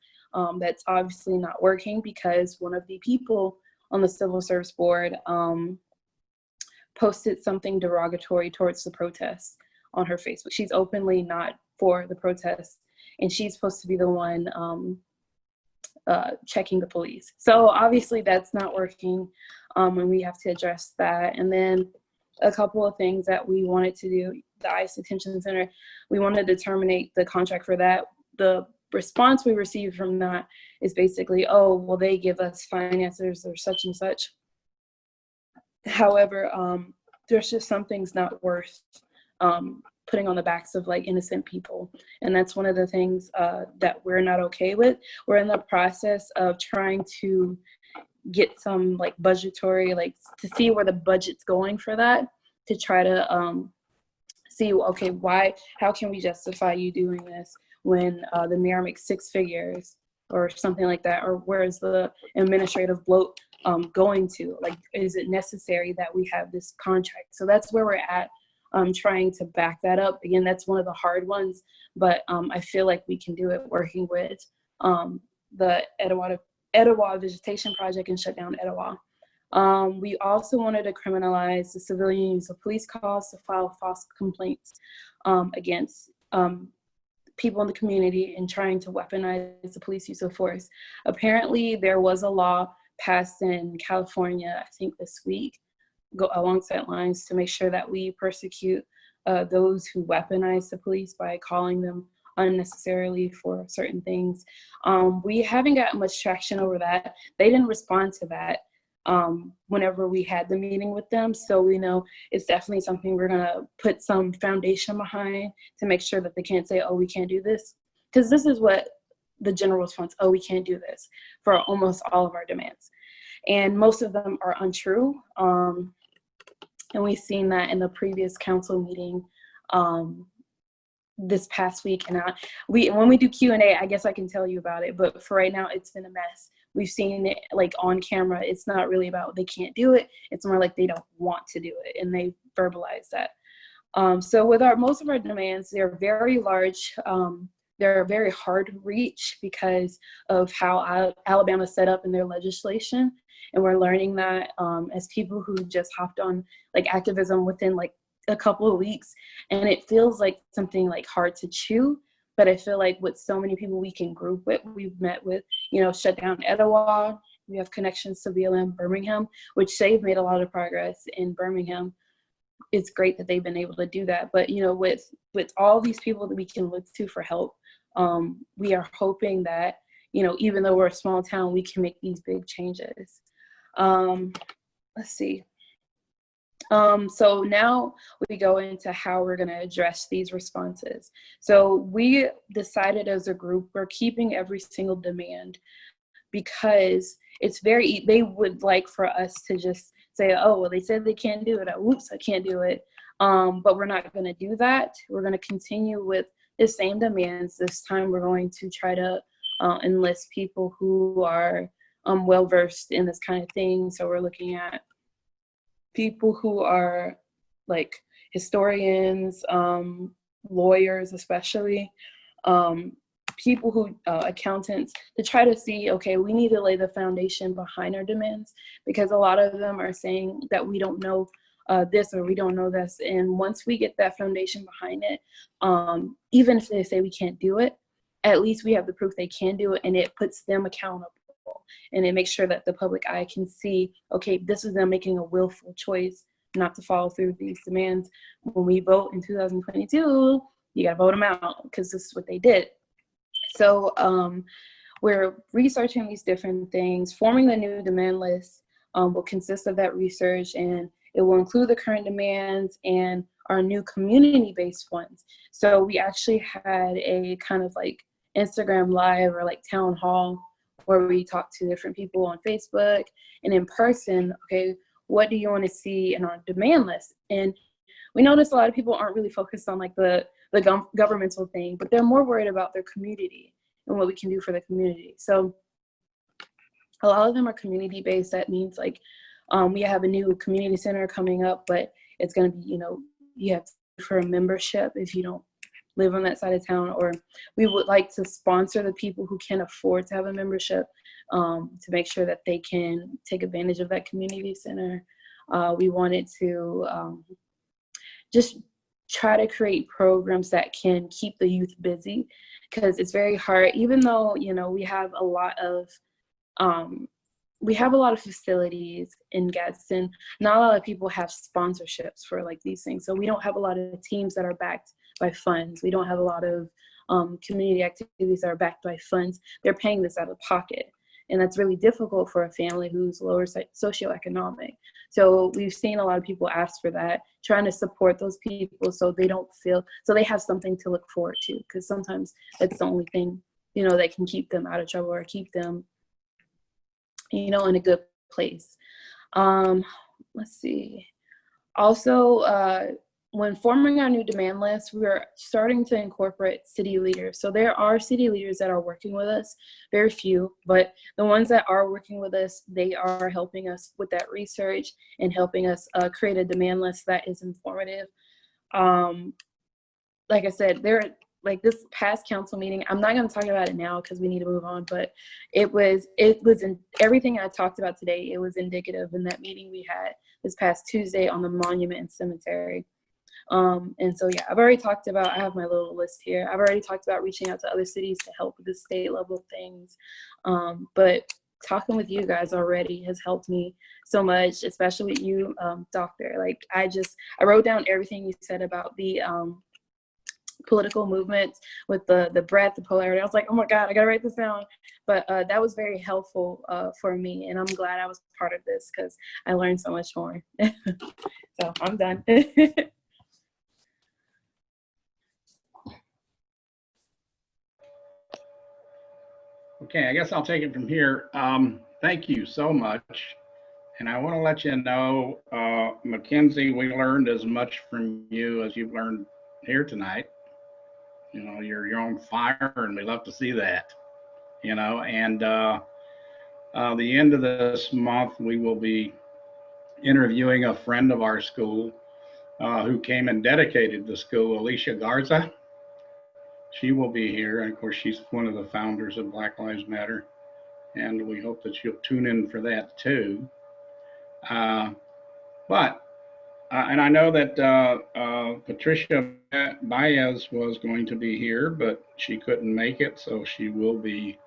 E: That's obviously not working because one of the people on the civil service board posted something derogatory towards the protests on her Facebook. She's openly not for the protests, and she's supposed to be the one checking the police. So obviously that's not working, and we have to address that. And then a couple of things that we wanted to do, the ICE Detention Center, we wanted to terminate the contract for that. The response we received from that is basically, oh, well, they give us financiers or such and such. However, there's just some things not worth putting on the backs of like innocent people. And that's one of the things that we're not okay with. We're in the process of trying to get some like budgetary, like to see where the budget's going for that, to try to see, okay, how can we justify you doing this when the mayor makes 6 figures or something like that? Or where is the administrative bloat going to? Like, is it necessary that we have this contract? So that's where we're at, trying to back that up. Again, that's one of the hard ones, but I feel like we can do it working with the Etowah Visitation Project and shut down Etowah. We also wanted to criminalize the civilian use of police calls to file false complaints against people in the community and trying to weaponize the police use of force. Apparently, there was a law passed in California, I think this week, along that lines, to make sure that we persecute those who weaponize the police by calling them unnecessarily for certain things. We haven't gotten much traction over that. They didn't respond to that whenever we had the meeting with them. So we know it's definitely something we're gonna put some foundation behind to make sure that they can't say, oh, we can't do this. Because this is what the general response, oh, we can't do this, for almost all of our demands. And most of them are untrue. And we've seen that in the previous council meeting this past week. And when we do Q&A, I guess I can tell you about it, but for right now, it's been a mess. We've seen it like on camera. It's not really about they can't do it. It's more like they don't want to do it, and they verbalize that. So with most of our demands, they're very large. They're very hard to reach because of how Alabama's set up in their legislation. And we're learning that as people who just hopped on like activism within like a couple of weeks, and it feels like something like hard to chew. But I feel like with so many people we can group with, we've met with, shut down Etowah. We have connections to BLM Birmingham, which they've made a lot of progress in Birmingham. it's great that they've been able to do that. But, you know, with all these people that we can look to for help, we are hoping that, you know, even though we're a small town, we can make these big changes. Let's see. So now we go into how we're going to address these responses. So we decided as a group, we're keeping every single demand, because it's they would like for us to just say, oh, well, they said they can't do it. Whoops, I can't do it. But we're not going to do that. We're going to continue with the same demands. This time we're going to try to enlist people who are well-versed in this kind of thing. So we're looking at people who are like historians, lawyers especially, people who, accountants, to try to see, okay, we need to lay the foundation behind our demands, because a lot of them are saying that we don't know this or we don't know this. And once we get that foundation behind it, even if they say we can't do it, at least we have the proof they can do it, and it puts them accountable. And it makes sure that the public eye can see, okay, this is them making a willful choice not to follow through these demands. When we vote in 2022, you got to vote them out, because this is what they did. So we're researching these different things. Forming the new demand list will consist of that research, and it will include the current demands and our new community-based ones. So we actually had a kind of like Instagram live or like town hall where we talk to different people on Facebook and in person. Okay, what do you want to see in our demand list? And we noticed a lot of people aren't really focused on like the governmental thing, but they're more worried about their community and what we can do for the community. So a lot of them are community based. That means like we have a new community center coming up, but it's going to be, you know, you have to pay for a membership if you don't live on that side of town, or we would like to sponsor the people who can afford to have a membership to make sure that they can take advantage of that community center. We wanted to just try to create programs that can keep the youth busy, because it's very hard, even though, you know, we have a lot of facilities in Gadsden. Not a lot of people have sponsorships for like these things. So we don't have a lot of teams that are backed by funds. We don't have a lot of community activities that are backed by funds. They're paying this out of pocket. And that's really difficult for a family who's lower socioeconomic. So we've seen a lot of people ask for that, trying to support those people so they don't feel, so they have something to look forward to, because sometimes that's the only thing, you know, that can keep them out of trouble or keep them, you know, in a good place. Let's see. Also, when forming our new demand list, we're starting to incorporate city leaders. So there are city leaders that are working with us, very few, but the ones that are working with us, they are helping us with that research and helping us create a demand list that is informative. Like I said, like this past council meeting, I'm not going to talk about it now because we need to move on, but it was in everything I talked about today. It was indicative in that meeting we had this past Tuesday on the monument and cemetery. And so, yeah, I've already talked about, I have my little list here. I've already talked about reaching out to other cities to help with the state level things. But talking with you guys already has helped me so much, especially with you, Doctor. Like, I wrote down everything you said about the political movements with the breadth, the polarity. I was like, oh my God, I gotta write this down. But that was very helpful for me, and I'm glad I was part of this because I learned so much more. So I'm done.
A: Okay, I guess I'll take it from here. Thank you so much. And I want to let you know, Mackenzie, we learned as much from you as you've learned here tonight. You know, you're on fire, and we love to see that. You know, and the end of this month, we will be interviewing a friend of our school who came and dedicated the school, Alicia Garza. She will be here, and of course, she's one of the founders of Black Lives Matter, and we hope that you'll tune in for that too. And I know that Patricia Baez was going to be here, but she couldn't make it, so she will be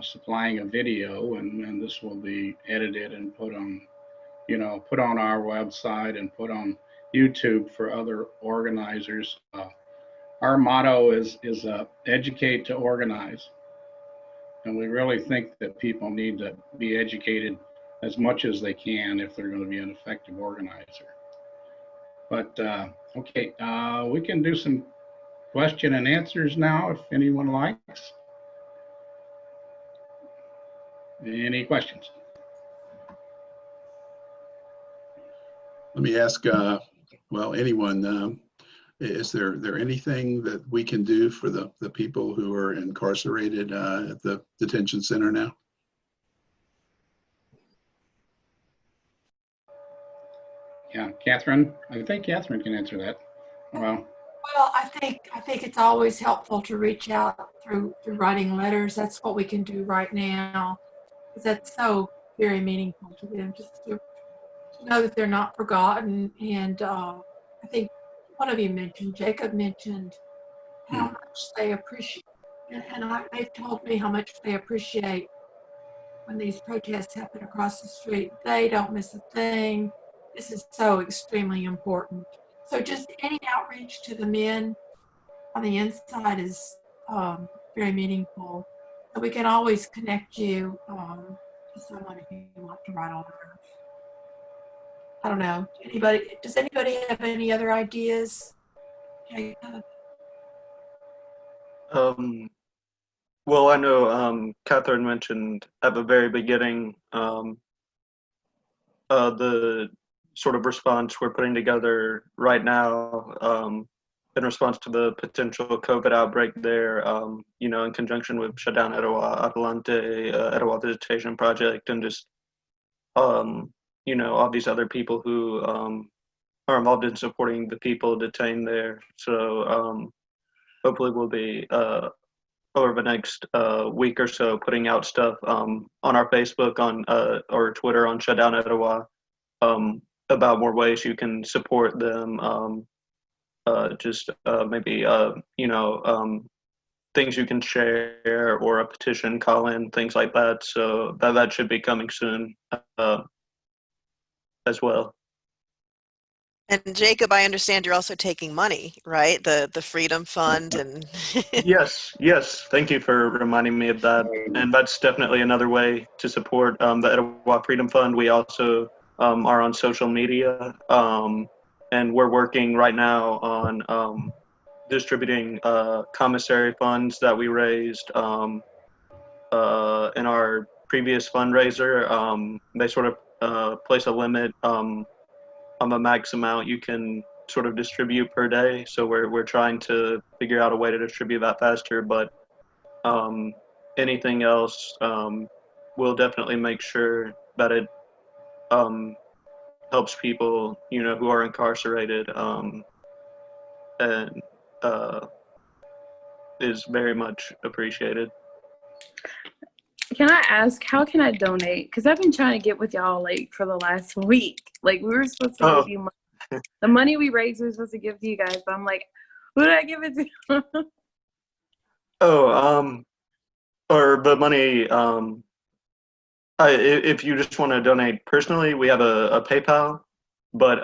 A: supplying a video, and this will be edited and put on, you know, put on our website and put on YouTube for other organizers. Our motto is educate to organize. And we really think that people need to be educated as much as they can if they're going to be an effective organizer. But okay, we can do some question and answers now if anyone likes. Any questions?
F: Let me ask, well, anyone, is there anything that we can do for the people who are incarcerated at the detention center now?
A: Yeah, Catherine, I think Catherine can answer that. Well,
B: I think it's always helpful to reach out through writing letters. That's what we can do right now, because that's so very meaningful to them, just to know that they're not forgotten. And I think one of you mentioned, Jacob mentioned how much they appreciate, and they told me how much they appreciate when these protests happen across the street. They don't miss a thing. This is so extremely important. So just any outreach to the men on the inside is very meaningful. So we can always connect you to someone if you want to write on there. I don't know. Does anybody have any other ideas?
C: Well, I know Catherine mentioned at the very beginning the sort of response we're putting together right now in response to the potential COVID outbreak there, you know, in conjunction with Shutdown Etowah, Adelante, Etowah Visitation Project, and just, you know, all these other people who are involved in supporting the people detained there. So hopefully we'll be over the next week or so putting out stuff on our Facebook or Twitter on Shutdown Etowah about more ways you can support them. Just maybe you know, things you can share or a petition call in, things like that. So that should be coming soon as well.
D: And Jacob, I understand you're also taking money, right? The Freedom Fund and
C: Yes. Thank you for reminding me of that. And that's definitely another way to support the Etowah Freedom Fund. We also are on social media, and we're working right now on distributing commissary funds that we raised in our previous fundraiser. They sort of place a limit on the max amount you can sort of distribute per day. So we're trying to figure out a way to distribute that faster. But anything else, we'll definitely make sure that it helps people, you know, who are incarcerated, and is very much appreciated.
E: Can I ask, how can I donate? Because I've been trying to get with y'all like for the last week. Like we were supposed to give you money. The money we raised, we were supposed to give to you guys, but I'm like, who did I give it to?
C: Or the money, if you just want to donate personally, we have a PayPal, but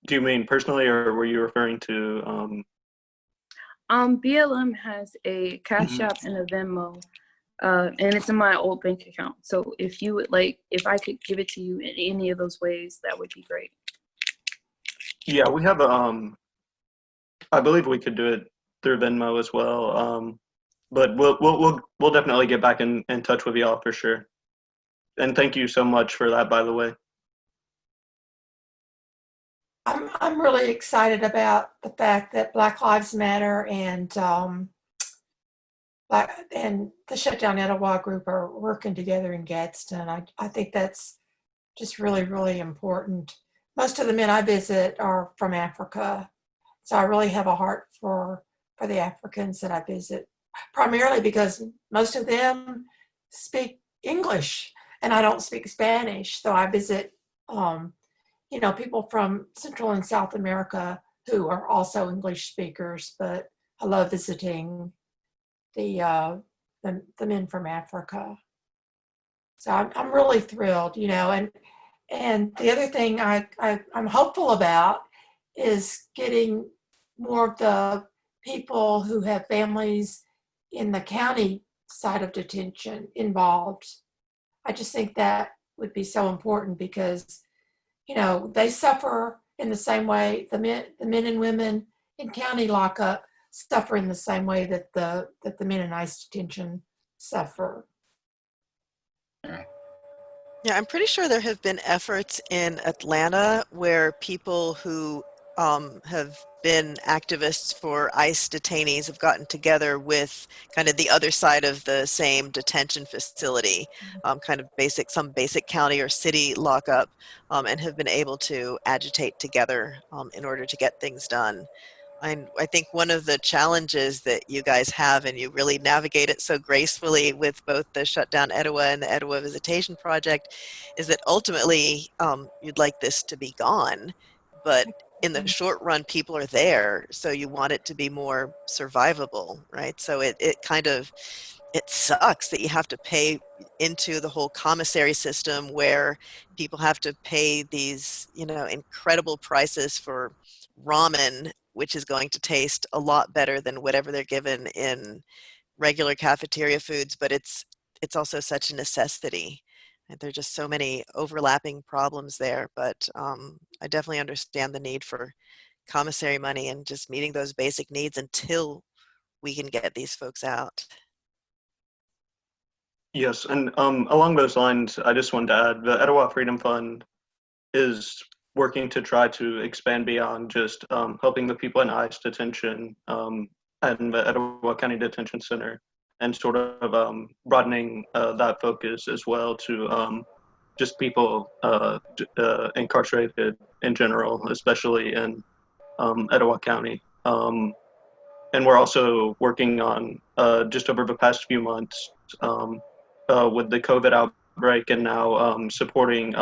C: do you mean personally, or were you referring to
E: BLM has a Cash App and a Venmo, and it's in my old bank account. So if you would like, if I could give it to you in any of those ways, that would be great.
C: Yeah, we have I believe we could do it through Venmo as well. But we'll definitely get back in touch with y'all for sure. And thank you so much for that, by the way.
B: I'm really excited about the fact that Black Lives Matter and the Shutdown Etowah group are working together in Gadsden. I think that's just really, really important. Most of the men I visit are from Africa, so I really have a heart for the Africans that I visit, primarily because most of them speak English and I don't speak Spanish. So I visit you know, people from Central and South America who are also English speakers, but I love visiting the men from Africa. So I'm really thrilled, you know, And the other thing I'm hopeful about is getting more of the people who have families in the county side of detention involved. I just think that would be so important because, you know, they suffer in the same way the men and women in county lockup suffer in the same way that the men in ICE detention suffer.
D: Yeah, I'm pretty sure there have been efforts in Atlanta where people who have been activists for ICE detainees have gotten together with kind of the other side of the same detention facility, kind of some basic county or city lockup, and have been able to agitate together in order to get things done. I think one of the challenges that you guys have, and you really navigate it so gracefully with both the Shutdown Etowah and the Etowah Visitation Project, is that ultimately you'd like this to be gone, but in the short run, people are there, so you want it to be more survivable, right? So it sucks that you have to pay into the whole commissary system where people have to pay these, you know, incredible prices for ramen, which is going to taste a lot better than whatever they're given in regular cafeteria foods, but it's also such a necessity. And there are just so many overlapping problems there, but I definitely understand the need for commissary money and just meeting those basic needs until we can get these folks out.
C: Yes, and along those lines, I just wanted to add the Etowah Freedom Fund is working to try to expand beyond just helping the people in ICE detention and the Etowah County Detention Center, and sort of broadening that focus as well to just people incarcerated in general, especially in Etowah County. And we're also working on just over the past few months with the COVID outbreak, and now supporting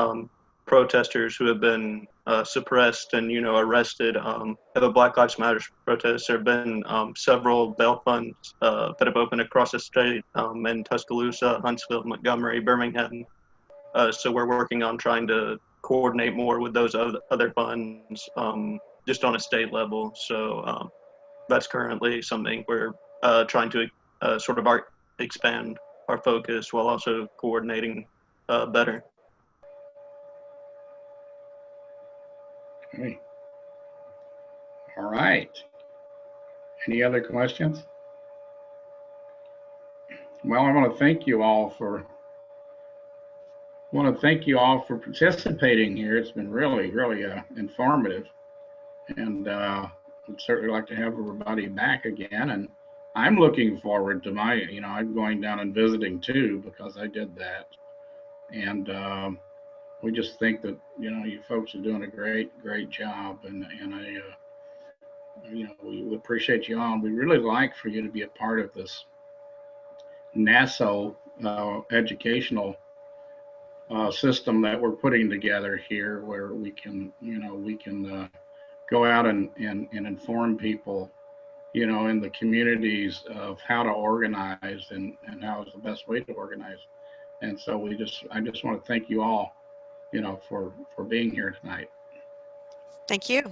C: protesters who have been suppressed and, you know, arrested. At the Black Lives Matter protests, there have been several bail funds that have opened across the state in Tuscaloosa, Huntsville, Montgomery, Birmingham. So we're working on trying to coordinate more with those other funds just on a state level. So that's currently something we're trying to sort of expand our focus while also coordinating better.
A: Okay. All right. Any other questions? Well, I want to thank you all for participating here. It's been really, really informative, and I'd certainly like to have everybody back again. And I'm looking forward to I'm going down and visiting too, because I did that. And we just think that, you know, you folks are doing a great job, and we appreciate you all. And we'd really like for you to be a part of this NASO educational system that we're putting together here, where we can go out and inform people, you know, in the communities of how to organize and how is the best way to organize. And so I just want to thank you all, you know, for being here tonight.
D: Thank you.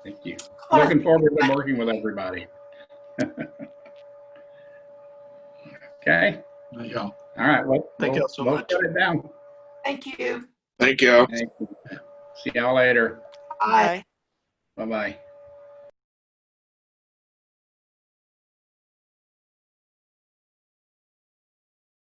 A: Thank you. Looking forward to working with everybody. Okay.
F: There you go.
A: All right. Well,
C: Thank you all so much.
A: Shut it down.
B: Thank you.
G: Thank you.
A: Thank you. See y'all later.
B: Bye.
D: Bye.
A: Bye-bye.